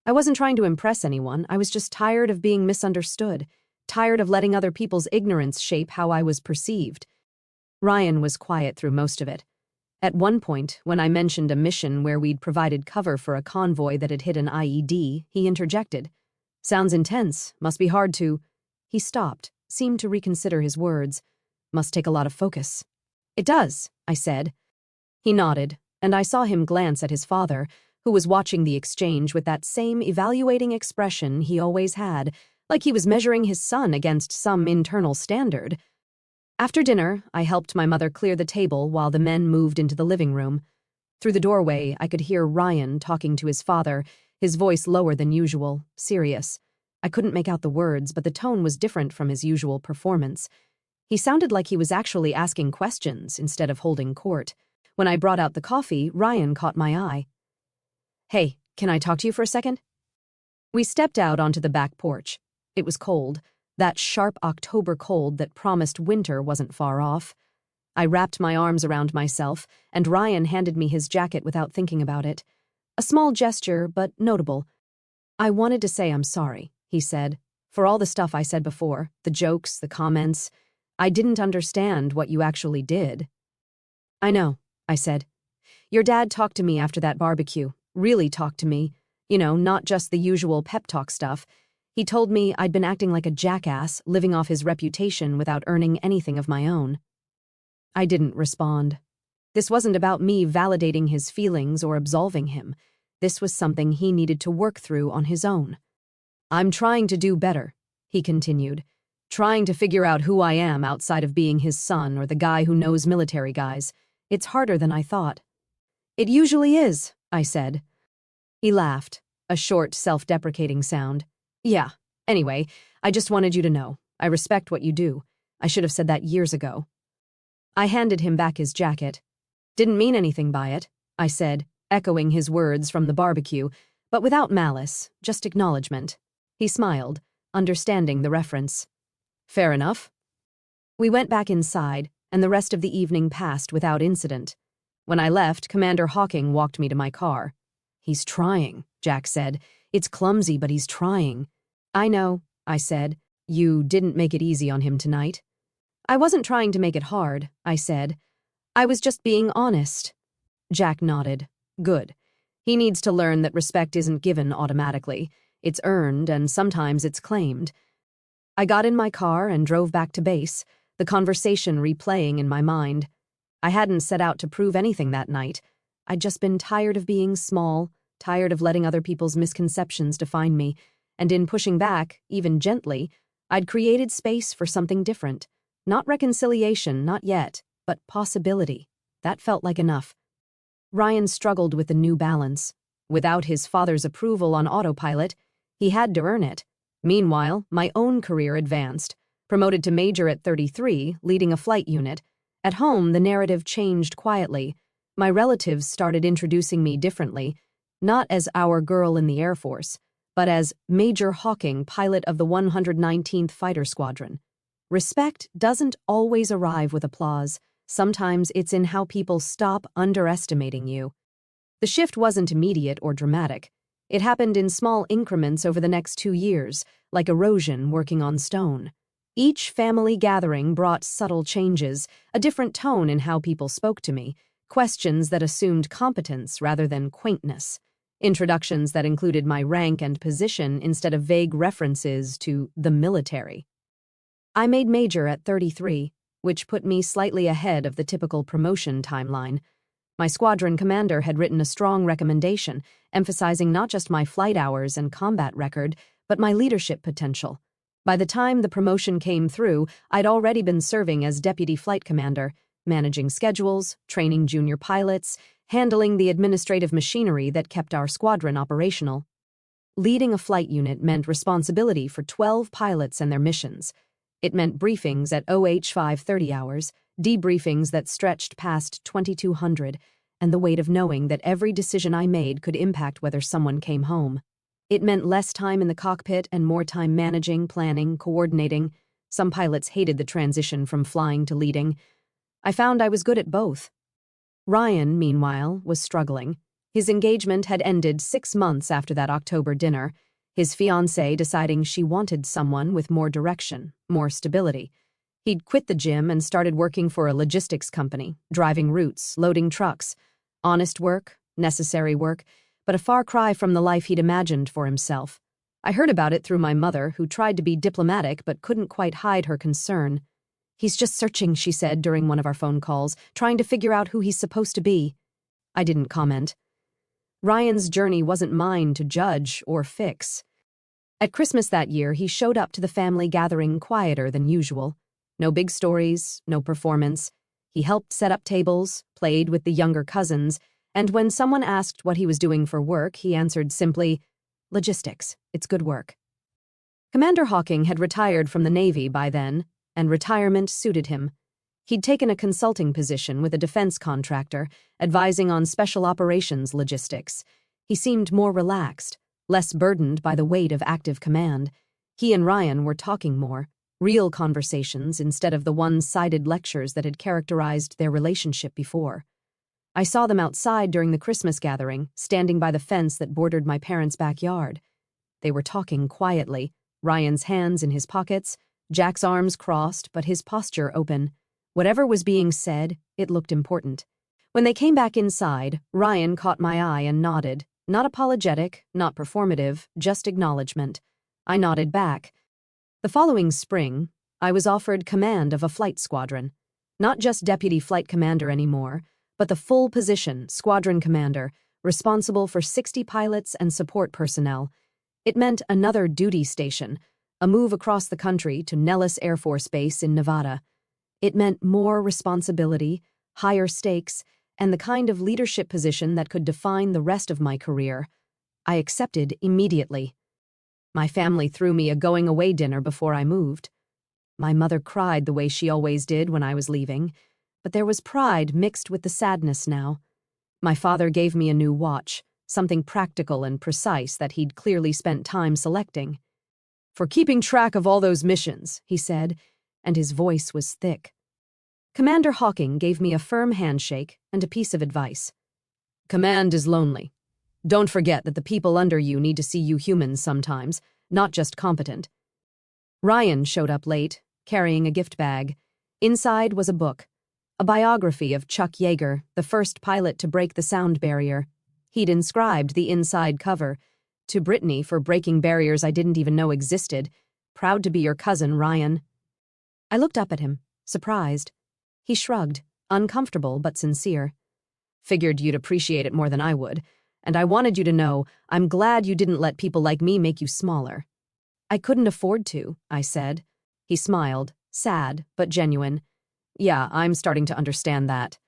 I wasn't trying to impress anyone. I was just tired of being misunderstood, tired of letting other people's ignorance shape how I was perceived. Ryan was quiet through most of it. At one point, when I mentioned a mission where we'd provided cover for a convoy that had hit an IED, he interjected. "Sounds intense. Must be hard to—" He stopped, seemed to reconsider his words. "Must take a lot of focus." "It does," I said. He nodded, and I saw him glance at his father, who was watching the exchange with that same evaluating expression he always had, like he was measuring his son against some internal standard. After dinner, I helped my mother clear the table while the men moved into the living room. Through the doorway, I could hear Ryan talking to his father, his voice lower than usual, serious. I couldn't make out the words, but the tone was different from his usual performance. He sounded like he was actually asking questions instead of holding court. When I brought out the coffee, Ryan caught my eye. "Hey, can I talk to you for a second?" We stepped out onto the back porch. It was cold. That sharp October cold that promised winter wasn't far off. I wrapped my arms around myself, and Ryan handed me his jacket without thinking about it. A small gesture, but notable. "I wanted to say I'm sorry," he said, "for all the stuff I said before, the jokes, the comments. I didn't understand what you actually did." "I know," I said. "Your dad talked to me after that barbecue, really talked to me. You know, not just the usual pep talk stuff. He told me I'd been acting like a jackass, living off his reputation without earning anything of my own." I didn't respond. This wasn't about me validating his feelings or absolving him. This was something he needed to work through on his own. "I'm trying to do better," he continued. "Trying to figure out who I am outside of being his son or the guy who knows military guys. It's harder than I thought." "It usually is," I said. He laughed, a short, self-deprecating sound. "Yeah. Anyway, I just wanted you to know. I respect what you do. I should have said that years ago." I handed him back his jacket. "Didn't mean anything by it," I said, echoing his words from the barbecue, but without malice, just acknowledgement. He smiled, understanding the reference. "Fair enough." We went back inside, and the rest of the evening passed without incident. When I left, Commander Hawking walked me to my car. "He's trying," Jack said. "It's clumsy, but he's trying." "I know," I said. "You didn't make it easy on him tonight." "I wasn't trying to make it hard," I said. "I was just being honest." Jack nodded. "Good. He needs to learn that respect isn't given automatically. It's earned, and sometimes it's claimed." I got in my car and drove back to base, the conversation replaying in my mind. I hadn't set out to prove anything that night. I'd just been tired of being small, tired of letting other people's misconceptions define me, and in pushing back, even gently, I'd created space for something different. Not reconciliation, not yet, but possibility. That felt like enough. Ryan struggled with the new balance. Without his father's approval on autopilot, he had to earn it. Meanwhile, my own career advanced. Promoted to major at 33, leading a flight unit. At home, the narrative changed quietly. My relatives started introducing me differently, not as our girl in the Air Force, but as Major Hawking, pilot of the 119th Fighter Squadron. Respect doesn't always arrive with applause. Sometimes it's in how people stop underestimating you. The shift wasn't immediate or dramatic. It happened in small increments over the next 2 years, like erosion working on stone. Each family gathering brought subtle changes, a different tone in how people spoke to me, questions that assumed competence rather than quaintness, introductions that included my rank and position instead of vague references to the military. I made major at 33, which put me slightly ahead of the typical promotion timeline. My squadron commander had written a strong recommendation, emphasizing not just my flight hours and combat record, but my leadership potential. By the time the promotion came through, I'd already been serving as deputy flight commander, managing schedules, training junior pilots, handling the administrative machinery that kept our squadron operational. Leading a flight unit meant responsibility for 12 pilots and their missions. It meant briefings at OH 5:30 hours, debriefings that stretched past 2200, and the weight of knowing that every decision I made could impact whether someone came home. It meant less time in the cockpit and more time managing, planning, coordinating. Some pilots hated the transition from flying to leading. I found I was good at both. Ryan, meanwhile, was struggling. His engagement had ended 6 months after that October dinner, his fiancée deciding she wanted someone with more direction, more stability. He'd quit the gym and started working for a logistics company, driving routes, loading trucks. Honest work, necessary work, but a far cry from the life he'd imagined for himself. I heard about it through my mother, who tried to be diplomatic but couldn't quite hide her concern. "He's just searching," she said during one of our phone calls, "trying to figure out who he's supposed to be." I didn't comment. Ryan's journey wasn't mine to judge or fix. At Christmas that year, he showed up to the family gathering quieter than usual. No big stories, no performance. He helped set up tables, played with the younger cousins, and when someone asked what he was doing for work, he answered simply, "Logistics, it's good work." Commander Hawking had retired from the Navy by then, and retirement suited him. He'd taken a consulting position with a defense contractor, advising on special operations logistics. He seemed more relaxed, less burdened by the weight of active command. He and Ryan were talking more, real conversations instead of the one-sided lectures that had characterized their relationship before. I saw them outside during the Christmas gathering, standing by the fence that bordered my parents' backyard. They were talking quietly, Ryan's hands in his pockets, Jack's arms crossed but his posture open. Whatever was being said, it looked important. When they came back inside, Ryan caught my eye and nodded. Not apologetic, not performative, just acknowledgement. I nodded back. The following spring, I was offered command of a flight squadron. Not just deputy flight commander anymore, but the full position, squadron commander, responsible for 60 pilots and support personnel. It meant another duty station, a move across the country to Nellis Air Force Base in Nevada. It meant more responsibility, higher stakes, and the kind of leadership position that could define the rest of my career. I accepted immediately. My family threw me a going-away dinner before I moved. My mother cried the way she always did when I was leaving, but there was pride mixed with the sadness now. My father gave me a new watch, something practical and precise that he'd clearly spent time selecting. "For keeping track of all those missions," he said, and his voice was thick. Commander Hawking gave me a firm handshake and a piece of advice. "Command is lonely. Don't forget that the people under you need to see you human sometimes, not just competent." Ryan showed up late, carrying a gift bag. Inside was a book, a biography of Chuck Yeager, the first pilot to break the sound barrier. He'd inscribed the inside cover, "To Brittany for breaking barriers I didn't even know existed. Proud to be your cousin, Ryan." I looked up at him, surprised. He shrugged, uncomfortable but sincere. "Figured you'd appreciate it more than I would, and I wanted you to know I'm glad you didn't let people like me make you smaller." "I couldn't afford to," I said. He smiled, sad but genuine. "Yeah, I'm starting to understand that."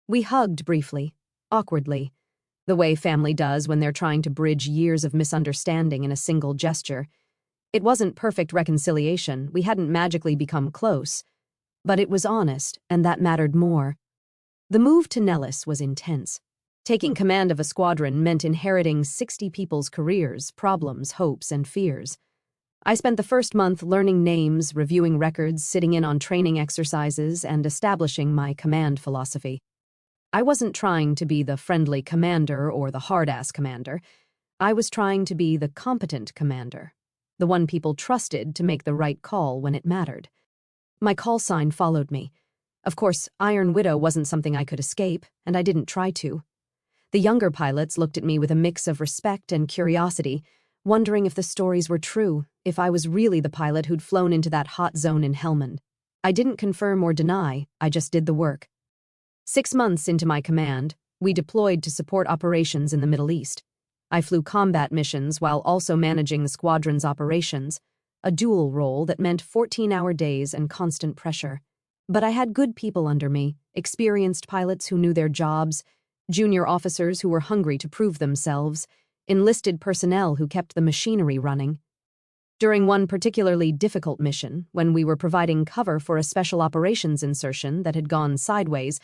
We hugged briefly, awkwardly, the way family does when they're trying to bridge years of misunderstanding in a single gesture. It wasn't perfect reconciliation, we hadn't magically become close, but it was honest, and that mattered more. The move to Nellis was intense. Taking command of a squadron meant inheriting 60 people's careers, problems, hopes, and fears. I spent the first month learning names, reviewing records, sitting in on training exercises, and establishing my command philosophy. I wasn't trying to be the friendly commander or the hard-ass commander. I was trying to be the competent commander, the one people trusted to make the right call when it mattered. My call sign followed me. Of course, Iron Widow wasn't something I could escape, and I didn't try to. The younger pilots looked at me with a mix of respect and curiosity, wondering if the stories were true, if I was really the pilot who'd flown into that hot zone in Helmand. I didn't confirm or deny, I just did the work. 6 months into my command, we deployed to support operations in the Middle East. I flew combat missions while also managing the squadron's operations, a dual role that meant 14-hour days and constant pressure. But I had good people under me, experienced pilots who knew their jobs, junior officers who were hungry to prove themselves, enlisted personnel who kept the machinery running. During one particularly difficult mission, when we were providing cover for a special operations insertion that had gone sideways,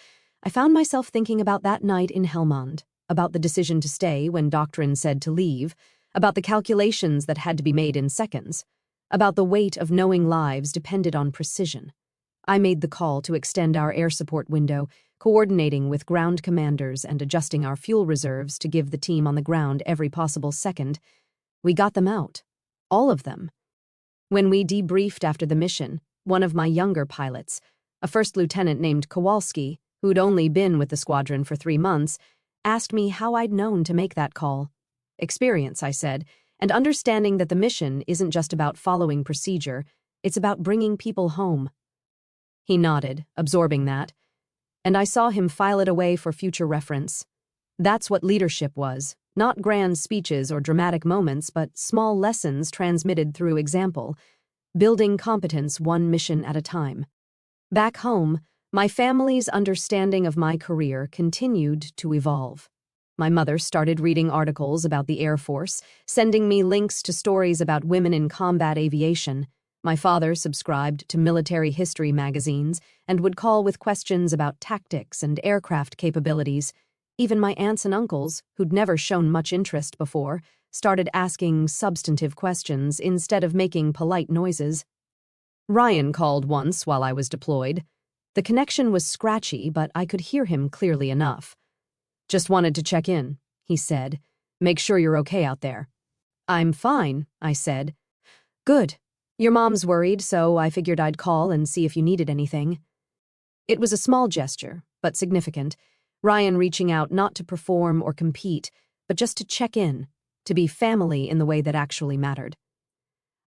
I found myself thinking about that night in Helmand, about the decision to stay when doctrine said to leave, about the calculations that had to be made in seconds, about the weight of knowing lives depended on precision. I made the call to extend our air support window, coordinating with ground commanders and adjusting our fuel reserves to give the team on the ground every possible second. We got them out. All of them. When we debriefed after the mission, one of my younger pilots, a first lieutenant named Kowalski, who'd only been with the squadron for 3 months, asked me how I'd known to make that call. "Experience," I said, "and understanding that the mission isn't just about following procedure, it's about bringing people home." He nodded, absorbing that, and I saw him file it away for future reference. That's what leadership was. Not grand speeches or dramatic moments, but small lessons transmitted through example, building competence one mission at a time. Back home, my family's understanding of my career continued to evolve. My mother started reading articles about the Air Force, sending me links to stories about women in combat aviation. My father subscribed to military history magazines and would call with questions about tactics and aircraft capabilities. Even my aunts and uncles, who'd never shown much interest before, started asking substantive questions instead of making polite noises. Ryan called once while I was deployed. The connection was scratchy, but I could hear him clearly enough. "Just wanted to check in," he said. "Make sure you're okay out there." "I'm fine," I said. "Good. Your mom's worried, so I figured I'd call and see if you needed anything." It was a small gesture, but significant. Ryan reaching out not to perform or compete, but just to check in, to be family in the way that actually mattered.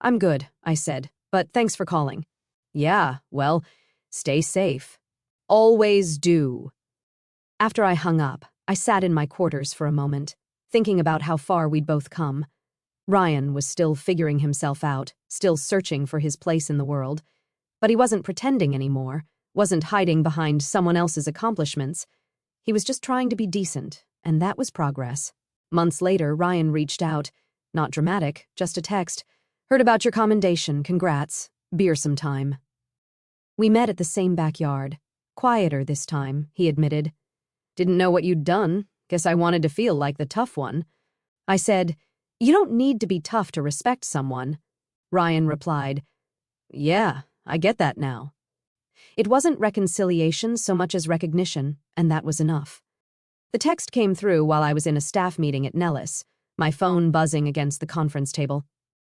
"I'm good," I said, "but thanks for calling." "Yeah, well, stay safe." "Always do." After I hung up, I sat in my quarters for a moment, thinking about how far we'd both come. Ryan was still figuring himself out, still searching for his place in the world. But he wasn't pretending anymore, wasn't hiding behind someone else's accomplishments. He was just trying to be decent, and that was progress. Months later, Ryan reached out. Not dramatic, just a text. "Heard about your commendation, congrats. Beer sometime." We met at the same backyard. Quieter this time, he admitted. "Didn't know what you'd done. Guess I wanted to feel like the tough one." I said, "You don't need to be tough to respect someone." Ryan replied, "Yeah, I get that now." It wasn't reconciliation so much as recognition, and that was enough. The text came through while I was in a staff meeting at Nellis, my phone buzzing against the conference table.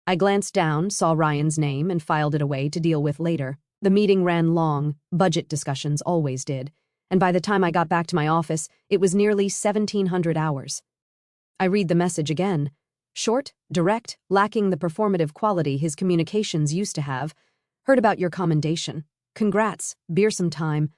I glanced down, saw Ryan's name, and filed it away to deal with later. The meeting ran long, budget discussions always did, and by the time I got back to my office, it was nearly 1,700 hours. I read the message again. Short, direct, lacking the performative quality his communications used to have. "Heard about your commendation. Congrats, beer sometime."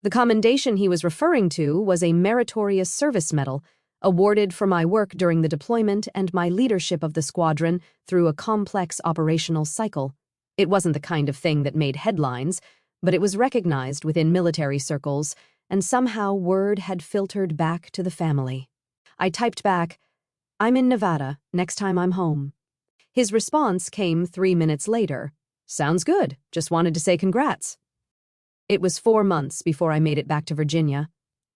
The commendation he was referring to was a meritorious service medal, awarded for my work during the deployment and my leadership of the squadron through a complex operational cycle. It wasn't the kind of thing that made headlines, but it was recognized within military circles, and somehow word had filtered back to the family. I typed back, "I'm in Nevada, next time I'm home." His response came 3 minutes later. "Sounds good, just wanted to say congrats." It was 4 months before I made it back to Virginia.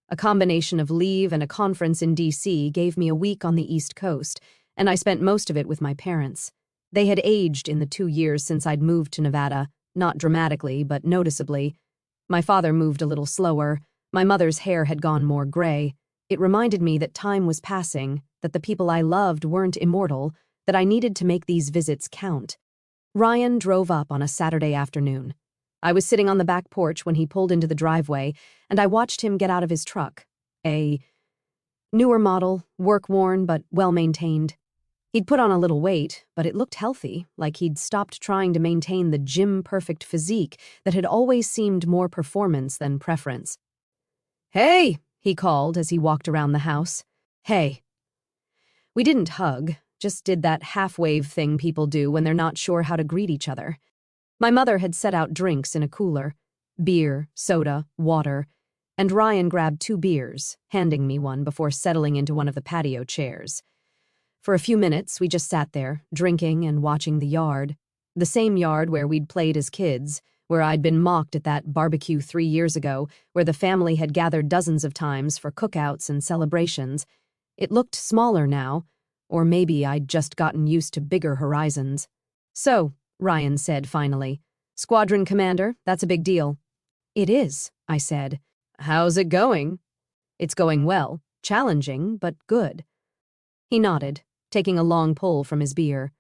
A combination of leave and a conference in D.C. gave me a week on the East Coast, and I spent most of it with my parents. They had aged in the 2 years since I'd moved to Nevada, not dramatically, but noticeably. My father moved a little slower. My mother's hair had gone more gray. It reminded me that time was passing, that the people I loved weren't immortal, that I needed to make these visits count. Ryan drove up on a Saturday afternoon. I was sitting on the back porch when he pulled into the driveway, and I watched him get out of his truck. A newer model, work-worn but well-maintained. He'd put on a little weight, but it looked healthy, like he'd stopped trying to maintain the gym-perfect physique that had always seemed more performance than preference. "Hey," he called as he walked around the house. "Hey." We didn't hug, just did that half-wave thing people do when they're not sure how to greet each other. My mother had set out drinks in a cooler. Beer, soda, water, and Ryan grabbed 2 beers, handing me one before settling into one of the patio chairs. For a few minutes, we just sat there, drinking and watching the yard. The same yard where we'd played as kids, where I'd been mocked at that barbecue 3 years ago, where the family had gathered dozens of times for cookouts and celebrations. It looked smaller now, or maybe I'd just gotten used to bigger horizons. "So," Ryan said finally, "Squadron Commander, that's a big deal." "It is," I said. "How's it going?" "It's going well. Challenging, but good." He nodded, taking a long pull from his beer.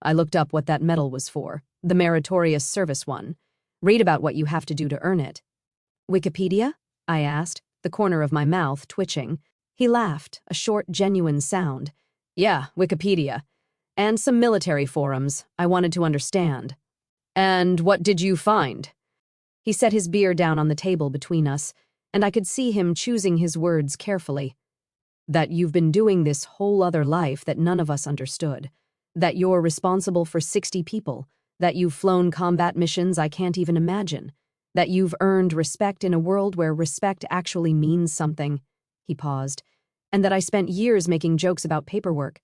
"I looked up what that medal was for, the meritorious service one. Read about what you have to do to earn it." "Wikipedia?" I asked, the corner of my mouth twitching. He laughed, a short, genuine sound. "Yeah, Wikipedia. And some military forums. I wanted to understand." "And what did you find?" He set his beer down on the table between us, and I could see him choosing his words carefully. That you've been doing this whole other life that none of us understood. That you're responsible for 60 people. That you've flown combat missions I can't even imagine. That you've earned respect in a world where respect actually means something." He paused. "And that I spent years making jokes about paperwork."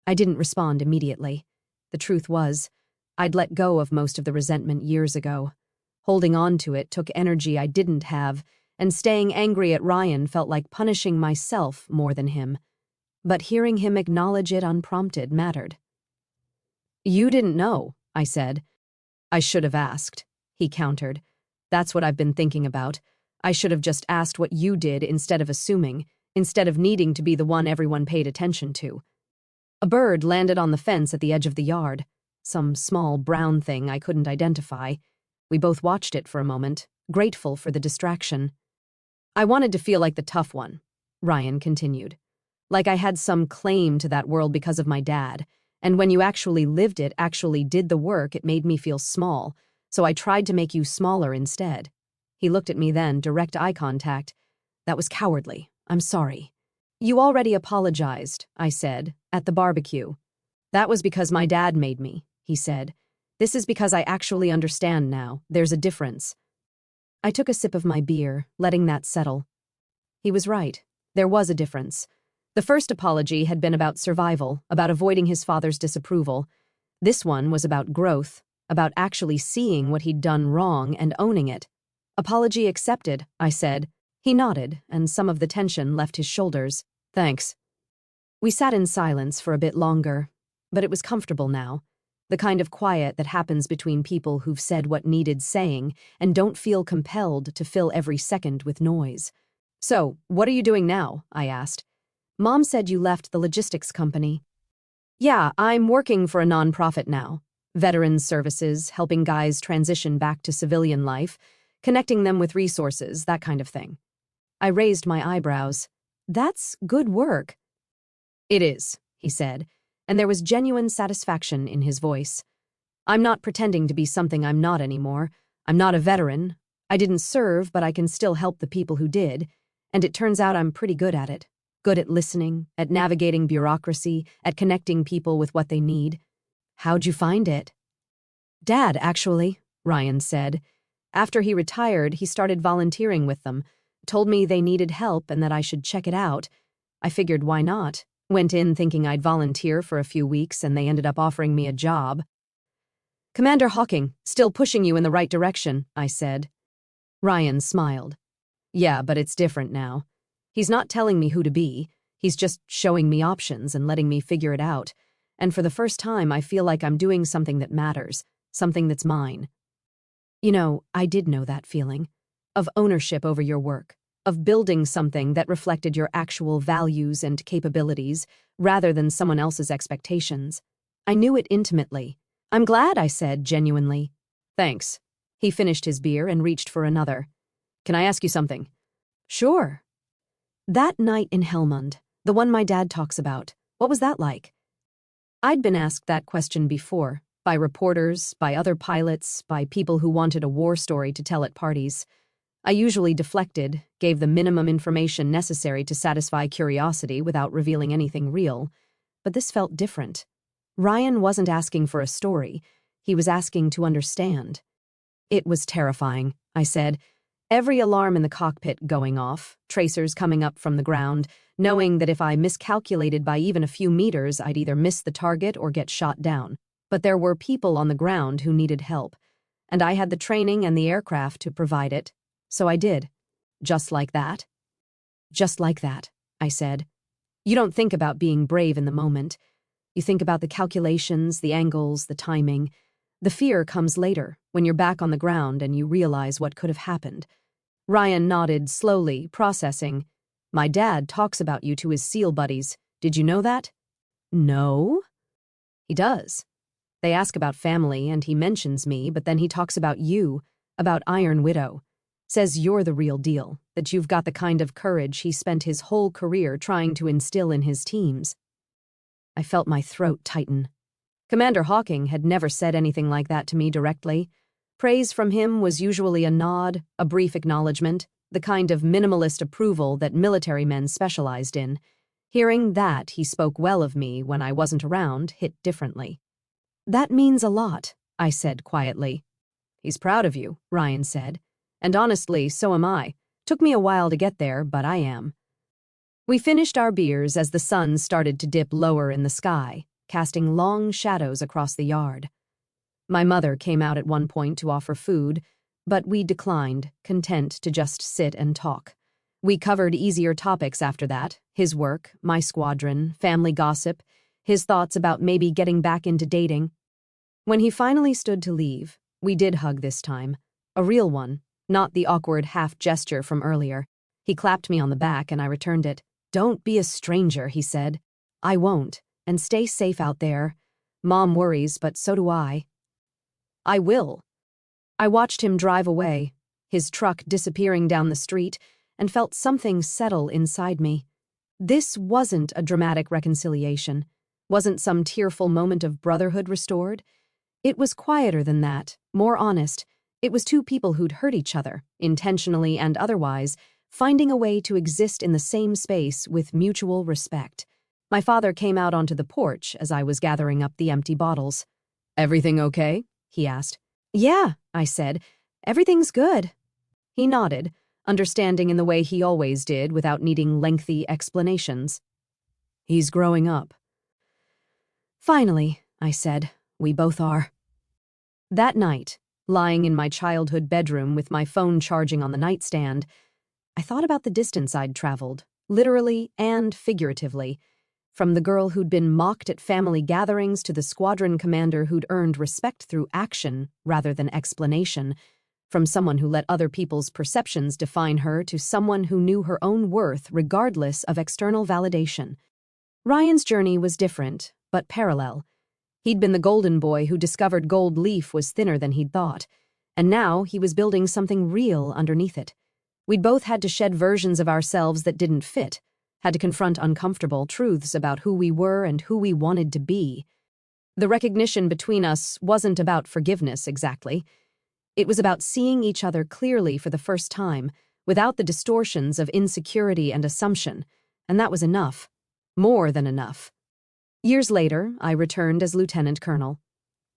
I didn't respond immediately. The truth was, I'd let go of most of the resentment years ago. Holding on to it took energy I didn't have, and staying angry at Ryan felt like punishing myself more than him. But hearing him acknowledge it unprompted mattered. "You didn't know," I said. "I should have asked," he countered. "That's what I've been thinking about. I should have just asked what you did instead of assuming, instead of needing to be the one everyone paid attention to." A bird landed on the fence at the edge of the yard. Some small brown thing I couldn't identify. We both watched it for a moment, grateful for the distraction. "I wanted to feel like the tough one," Ryan continued. "Like I had some claim to that world because of my dad. And when you actually lived it, actually did the work, it made me feel small. So I tried to make you smaller instead." He looked at me then, direct eye contact. "That was cowardly. I'm sorry." "You already apologized," I said, "at the barbecue." "That was because my dad made me," he said. "This is because I actually understand now. There's a difference." I took a sip of my beer, letting that settle. He was right. There was a difference. The first apology had been about survival, about avoiding his father's disapproval. This one was about growth, about actually seeing what he'd done wrong and owning it. "Apology accepted," I said. He nodded, and some of the tension left his shoulders. "Thanks." We sat in silence for a bit longer, but it was comfortable now. The kind of quiet that happens between people who've said what needed saying and don't feel compelled to fill every second with noise. "So, what are you doing now?" I asked. "Mom said you left the logistics company." "Yeah, I'm working for a nonprofit now. Veterans services, helping guys transition back to civilian life, connecting them with resources, that kind of thing." I raised my eyebrows. "That's good work." "It is," he said, and there was genuine satisfaction in his voice. "I'm not pretending to be something I'm not anymore. I'm not a veteran. I didn't serve, but I can still help the people who did, and it turns out I'm pretty good at it. Good at listening, at navigating bureaucracy, at connecting people with what they need." "How'd you find it?" "Dad, actually," Ryan said. "After he retired, he started volunteering with them, told me they needed help and that I should check it out. I figured why not. Went in thinking I'd volunteer for a few weeks and they ended up offering me a job." "Commander Hawking, still pushing you in the right direction," I said. Ryan smiled. "Yeah, but it's different now. He's not telling me who to be. He's just showing me options and letting me figure it out. And for the first time, I feel like I'm doing something that matters, something that's mine." You know, I did know that feeling. Of ownership over your work. Of building something that reflected your actual values and capabilities, rather than someone else's expectations. I knew it intimately. "I'm glad," I said, genuinely. "Thanks." He finished his beer and reached for another. "Can I ask you something?" "Sure." "That night in Helmand, the one my dad talks about, what was that like?" I'd been asked that question before, by reporters, by other pilots, by people who wanted a war story to tell at parties. I usually deflected, gave the minimum information necessary to satisfy curiosity without revealing anything real. But this felt different. Ryan wasn't asking for a story. He was asking to understand. "It was terrifying," I said. "Every alarm in the cockpit going off, tracers coming up from the ground, knowing that if I miscalculated by even a few meters, I'd either miss the target or get shot down. But there were people on the ground who needed help, and I had the training and the aircraft to provide it. So I did. Just like that." "Just like that," I said. "You don't think about being brave in the moment. You think about the calculations, the angles, the timing. The fear comes later, when you're back on the ground and you realize what could have happened." Ryan nodded slowly, processing. "My dad talks about you to his SEAL buddies. Did you know that?" "No." "He does. They ask about family and he mentions me, but then he talks about you, about Iron Widow. Says you're the real deal, that you've got the kind of courage he spent his whole career trying to instill in his teams." I felt my throat tighten. Commander Hawking had never said anything like that to me directly. Praise from him was usually a nod, a brief acknowledgement, the kind of minimalist approval that military men specialized in. Hearing that he spoke well of me when I wasn't around hit differently. "That means a lot," I said quietly. "He's proud of you," Ryan said. "And honestly, so am I. Took me a while to get there, but I am." We finished our beers as the sun started to dip lower in the sky, casting long shadows across the yard. My mother came out at one point to offer food, but we declined, content to just sit and talk. We covered easier topics after that: his work, my squadron, family gossip, his thoughts about maybe getting back into dating. When he finally stood to leave, we did hug this time. A real one, not the awkward half gesture from earlier. He clapped me on the back and I returned it. "Don't be a stranger," he said. "I won't, and stay safe out there. Mom worries, but so do I." "I will." I watched him drive away, his truck disappearing down the street, and felt something settle inside me. This wasn't a dramatic reconciliation, wasn't some tearful moment of brotherhood restored. It was quieter than that, more honest. It was two people who'd hurt each other, intentionally and otherwise, finding a way to exist in the same space with mutual respect. My father came out onto the porch as I was gathering up the empty bottles. "Everything okay?" he asked. "Yeah," I said. "Everything's good." He nodded, understanding in the way he always did without needing lengthy explanations. "He's growing up." "Finally," I said. "We both are." That night, lying in my childhood bedroom with my phone charging on the nightstand, I thought about the distance I'd traveled, literally and figuratively. From the girl who'd been mocked at family gatherings to the squadron commander who'd earned respect through action rather than explanation. From someone who let other people's perceptions define her to someone who knew her own worth regardless of external validation. Ryan's journey was different, but parallel. He'd been the golden boy who discovered gold leaf was thinner than he'd thought, and now he was building something real underneath it. We'd both had to shed versions of ourselves that didn't fit, had to confront uncomfortable truths about who we were and who we wanted to be. The recognition between us wasn't about forgiveness exactly. It was about seeing each other clearly for the first time, without the distortions of insecurity and assumption, and that was enough. More than enough. Years later, I returned as lieutenant colonel.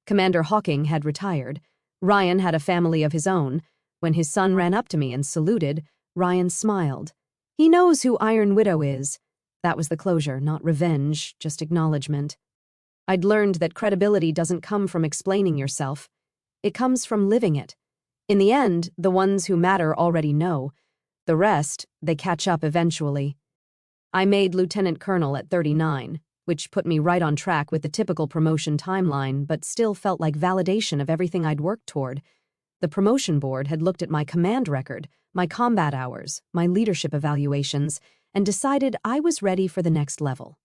Commander Hawking had retired. Ryan had a family of his own. When his son ran up to me and saluted, Ryan smiled. "He knows who Iron Widow is." That was the closure, not revenge, just acknowledgement. I'd learned that credibility doesn't come from explaining yourself. It comes from living it. In the end, the ones who matter already know. The rest, they catch up eventually. I made lieutenant colonel at 39, which put me right on track with the typical promotion timeline, but still felt like validation of everything I'd worked toward. The promotion board had looked at my command record, my combat hours, my leadership evaluations, and decided I was ready for the next level.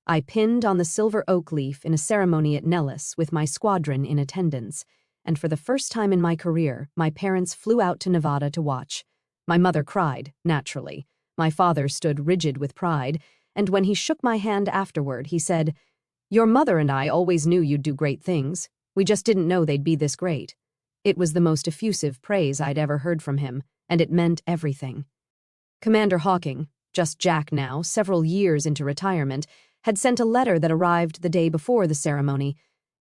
I pinned on the silver oak leaf in a ceremony at Nellis with my squadron in attendance, and for the first time in my career, my parents flew out to Nevada to watch. My mother cried, naturally. My father stood rigid with pride, and when he shook my hand afterward, he said, "Your mother and I always knew you'd do great things. We just didn't know they'd be this great." It was the most effusive praise I'd ever heard from him, and it meant everything. Commander Hawking, just Jack now, several years into retirement, had sent a letter that arrived the day before the ceremony.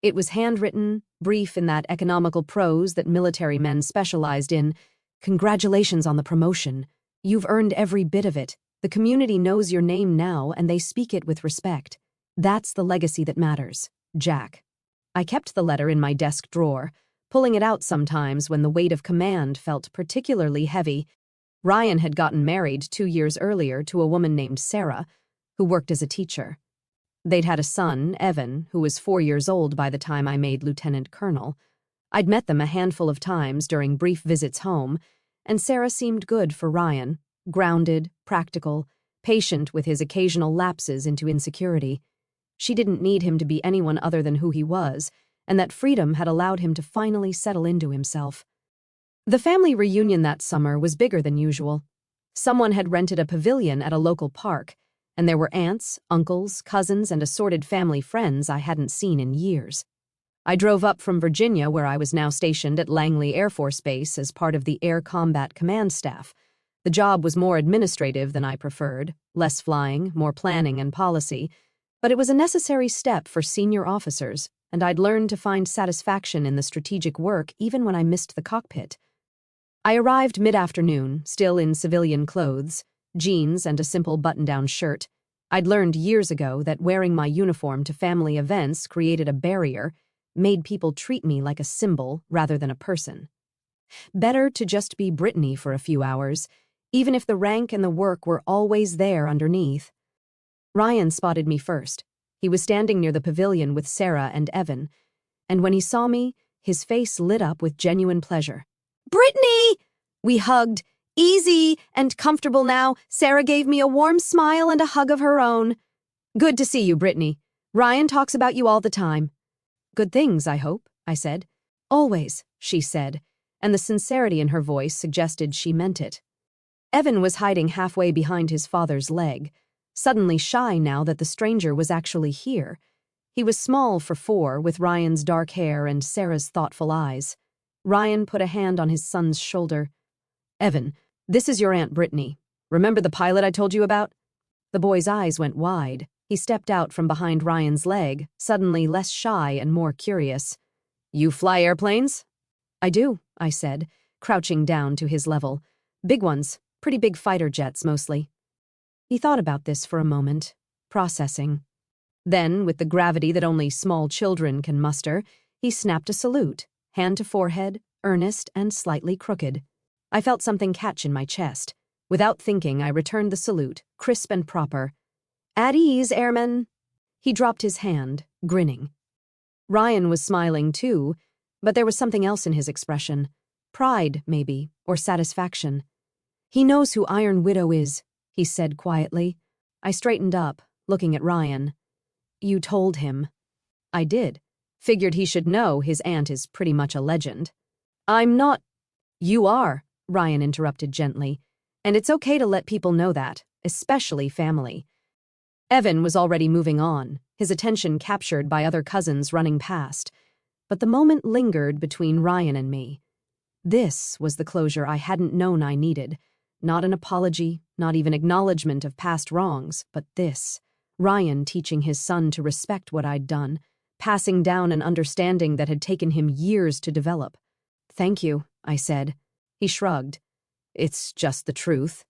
It was handwritten, brief in that economical prose that military men specialized in. "Congratulations on the promotion. You've earned every bit of it. The community knows your name now, and they speak it with respect. That's the legacy that matters. Jack." I kept the letter in my desk drawer, pulling it out sometimes when the weight of command felt particularly heavy. Ryan had gotten married 2 years earlier to a woman named Sarah, who worked as a teacher. They'd had a son, Evan, who was 4 years old by the time I made lieutenant colonel. I'd met them a handful of times during brief visits home, and Sarah seemed good for Ryan, grounded, practical, patient with his occasional lapses into insecurity. She didn't need him to be anyone other than who he was, and that freedom had allowed him to finally settle into himself. The family reunion that summer was bigger than usual. Someone had rented a pavilion at a local park, and there were aunts, uncles, cousins, and assorted family friends I hadn't seen in years. I drove up from Virginia, where I was now stationed at Langley Air Force Base as part of the Air Combat Command Staff. The job was more administrative than I preferred, less flying, more planning and policy, but it was a necessary step for senior officers, and I'd learned to find satisfaction in the strategic work even when I missed the cockpit. I arrived mid-afternoon, still in civilian clothes, jeans and a simple button-down shirt. I'd learned years ago that wearing my uniform to family events created a barrier, made people treat me like a symbol rather than a person. Better to just be Brittany for a few hours, even if the rank and the work were always there underneath. Ryan spotted me first. He was standing near the pavilion with Sarah and Evan, and when he saw me, his face lit up with genuine pleasure. "Brittany!" We hugged. Easy and comfortable now, Sarah gave me a warm smile and a hug of her own. "Good to see you, Brittany. Ryan talks about you all the time." "Good things, I hope," I said. "Always," she said, and the sincerity in her voice suggested she meant it. Evan was hiding halfway behind his father's leg, suddenly shy now that the stranger was actually here. He was small for 4, with Ryan's dark hair and Sarah's thoughtful eyes. Ryan put a hand on his son's shoulder. "Evan, this is your Aunt Brittany. Remember the pilot I told you about?" The boy's eyes went wide. He stepped out from behind Ryan's leg, suddenly less shy and more curious. "You fly airplanes?" "I do," I said, crouching down to his level. "Big ones, pretty big fighter jets mostly." He thought about this for a moment, processing. Then, with the gravity that only small children can muster, he snapped a salute, hand to forehead, earnest and slightly crooked. I felt something catch in my chest. Without thinking, I returned the salute, crisp and proper. "At ease, airman." He dropped his hand, grinning. Ryan was smiling too, but there was something else in his expression. Pride, maybe, or satisfaction. "He knows who Iron Widow is," he said quietly. I straightened up, looking at Ryan. "You told him." "I did. Figured he should know his aunt is pretty much a legend." "I'm not—" "You are," Ryan interrupted gently. "And it's okay to let people know that, especially family." Evan was already moving on, his attention captured by other cousins running past. But the moment lingered between Ryan and me. This was the closure I hadn't known I needed. Not an apology, not even acknowledgement of past wrongs, but this. Ryan teaching his son to respect what I'd done, passing down an understanding that had taken him years to develop. "Thank you," I said. He shrugged. "It's just the truth."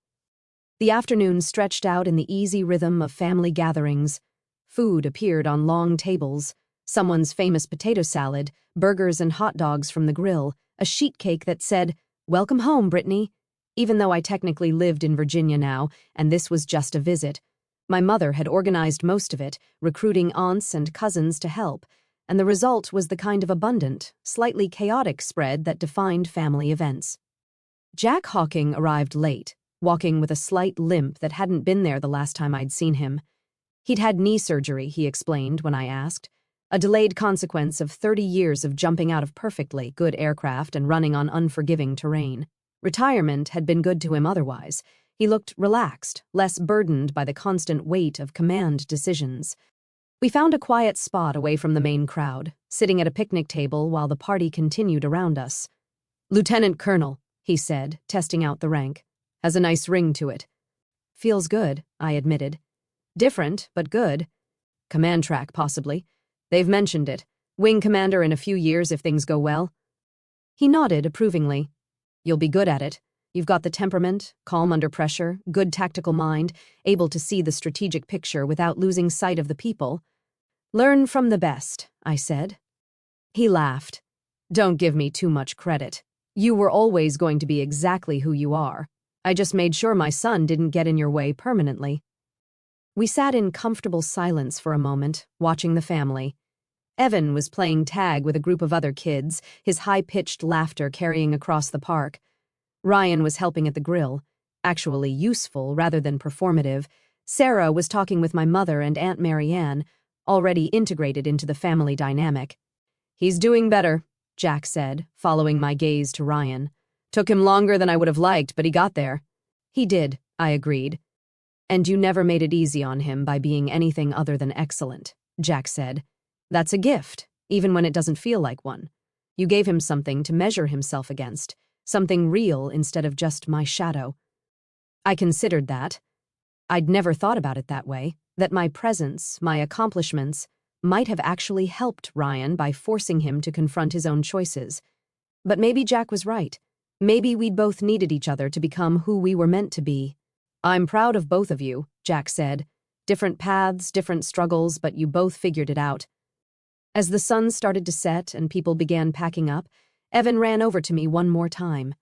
The afternoon stretched out in the easy rhythm of family gatherings. Food appeared on long tables. Someone's famous potato salad, burgers and hot dogs from the grill, a sheet cake that said, "Welcome home, Brittany." Even though I technically lived in Virginia now, and this was just a visit, my mother had organized most of it, recruiting aunts and cousins to help, and the result was the kind of abundant, slightly chaotic spread that defined family events. Jack Hawking arrived late, walking with a slight limp that hadn't been there the last time I'd seen him. He'd had knee surgery, he explained when I asked, a delayed consequence of 30 years of jumping out of perfectly good aircraft and running on unforgiving terrain. Retirement had been good to him otherwise. He looked relaxed, less burdened by the constant weight of command decisions. We found a quiet spot away from the main crowd, sitting at a picnic table while the party continued around us. "Lieutenant Colonel," he said, testing out the rank. "Has a nice ring to it." "Feels good," I admitted. "Different, but good." "Command track, possibly. They've mentioned it. Wing commander in a few years if things go well." He nodded approvingly. "You'll be good at it. You've got the temperament, calm under pressure, good tactical mind, able to see the strategic picture without losing sight of the people." "Learn from the best," I said. He laughed. "Don't give me too much credit. You were always going to be exactly who you are. I just made sure my son didn't get in your way permanently." We sat in comfortable silence for a moment, watching the family. Evan was playing tag with a group of other kids, his high-pitched laughter carrying across the park. Ryan was helping at the grill, actually useful rather than performative. Sarah was talking with my mother and Aunt Marianne, already integrated into the family dynamic. "He's doing better," Jack said, following my gaze to Ryan. "Took him longer than I would have liked, but he got there." "He did," I agreed. "And you never made it easy on him by being anything other than excellent," Jack said. "That's a gift, even when it doesn't feel like one. You gave him something to measure himself against, something real instead of just my shadow." I considered that. I'd never thought about it that way, that my presence, my accomplishments, might have actually helped Ryan by forcing him to confront his own choices. But maybe Jack was right. Maybe we'd both needed each other to become who we were meant to be. "I'm proud of both of you," Jack said. "Different paths, different struggles, but you both figured it out." As the sun started to set and people began packing up, Evan ran over to me one more time.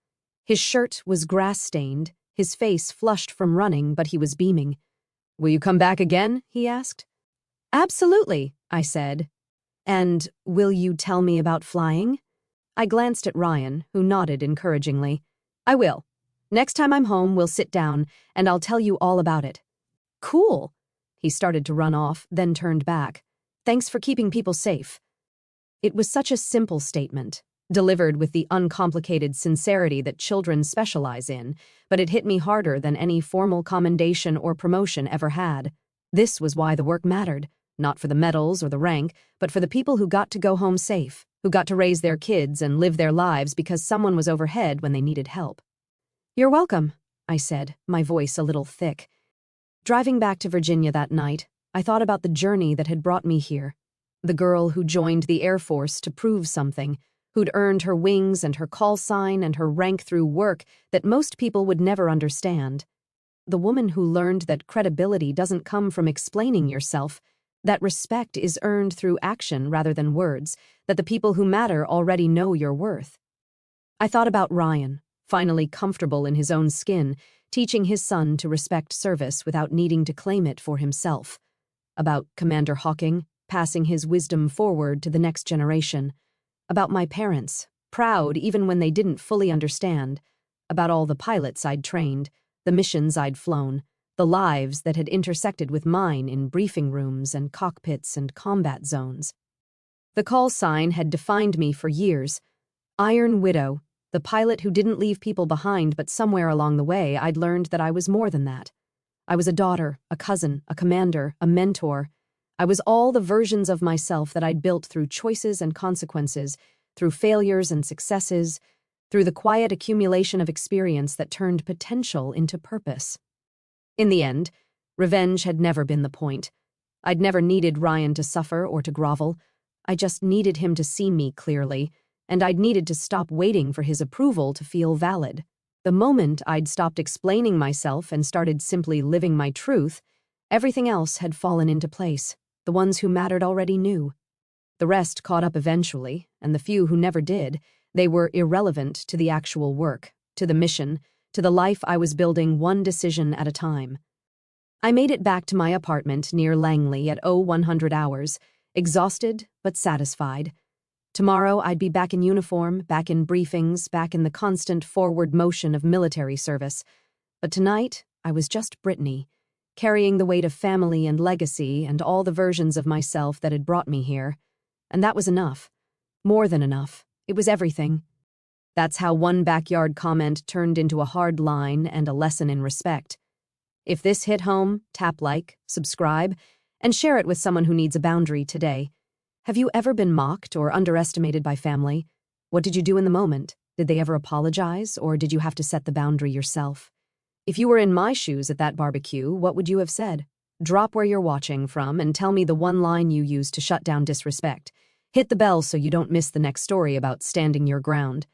His shirt was grass-stained, his face flushed from running, but he was beaming. "Will you come back again?" he asked. "Absolutely," I said. "And will you tell me about flying?" I glanced at Ryan, who nodded encouragingly. "I will. Next time I'm home, we'll sit down, and I'll tell you all about it." "Cool." He started to run off, then turned back. "Thanks for keeping people safe." It was such a simple statement, delivered with the uncomplicated sincerity that children specialize in, but it hit me harder than any formal commendation or promotion ever had. This was why the work mattered, not for the medals or the rank, but for the people who got to go home safe, who got to raise their kids and live their lives because someone was overhead when they needed help. "You're welcome," I said, my voice a little thick. Driving back to Virginia that night, I thought about the journey that had brought me here. The girl who joined the Air Force to prove something, who'd earned her wings and her call sign and her rank through work that most people would never understand. The woman who learned that credibility doesn't come from explaining yourself, that respect is earned through action rather than words, that the people who matter already know your worth. I thought about Ryan, finally comfortable in his own skin, teaching his son to respect service without needing to claim it for himself. About Commander Hawking, passing his wisdom forward to the next generation. About my parents, proud even when they didn't fully understand. About all the pilots I'd trained, the missions I'd flown, the lives that had intersected with mine in briefing rooms and cockpits and combat zones. The call sign had defined me for years. Iron Widow, the pilot who didn't leave people behind, but somewhere along the way I'd learned that I was more than that. I was a daughter, a cousin, a commander, a mentor. I was all the versions of myself that I'd built through choices and consequences, through failures and successes, through the quiet accumulation of experience that turned potential into purpose. In the end, revenge had never been the point. I'd never needed Ryan to suffer or to grovel. I just needed him to see me clearly, and I'd needed to stop waiting for his approval to feel valid. The moment I'd stopped explaining myself and started simply living my truth, everything else had fallen into place. The ones who mattered already knew. The rest caught up eventually, and the few who never did, they were irrelevant to the actual work, to the mission, to the life I was building one decision at a time. I made it back to my apartment near Langley at 0100 hours, exhausted but satisfied. Tomorrow I'd be back in uniform, back in briefings, back in the constant forward motion of military service. But tonight, I was just Brittany, carrying the weight of family and legacy and all the versions of myself that had brought me here. And that was enough. More than enough. It was everything. That's how one backyard comment turned into a hard line and a lesson in respect. If this hit home, tap like, subscribe, and share it with someone who needs a boundary today. Have you ever been mocked or underestimated by family? What did you do in the moment? Did they ever apologize, or did you have to set the boundary yourself? If you were in my shoes at that barbecue, what would you have said? Drop where you're watching from and tell me the one line you used to shut down disrespect. Hit the bell so you don't miss the next story about standing your ground.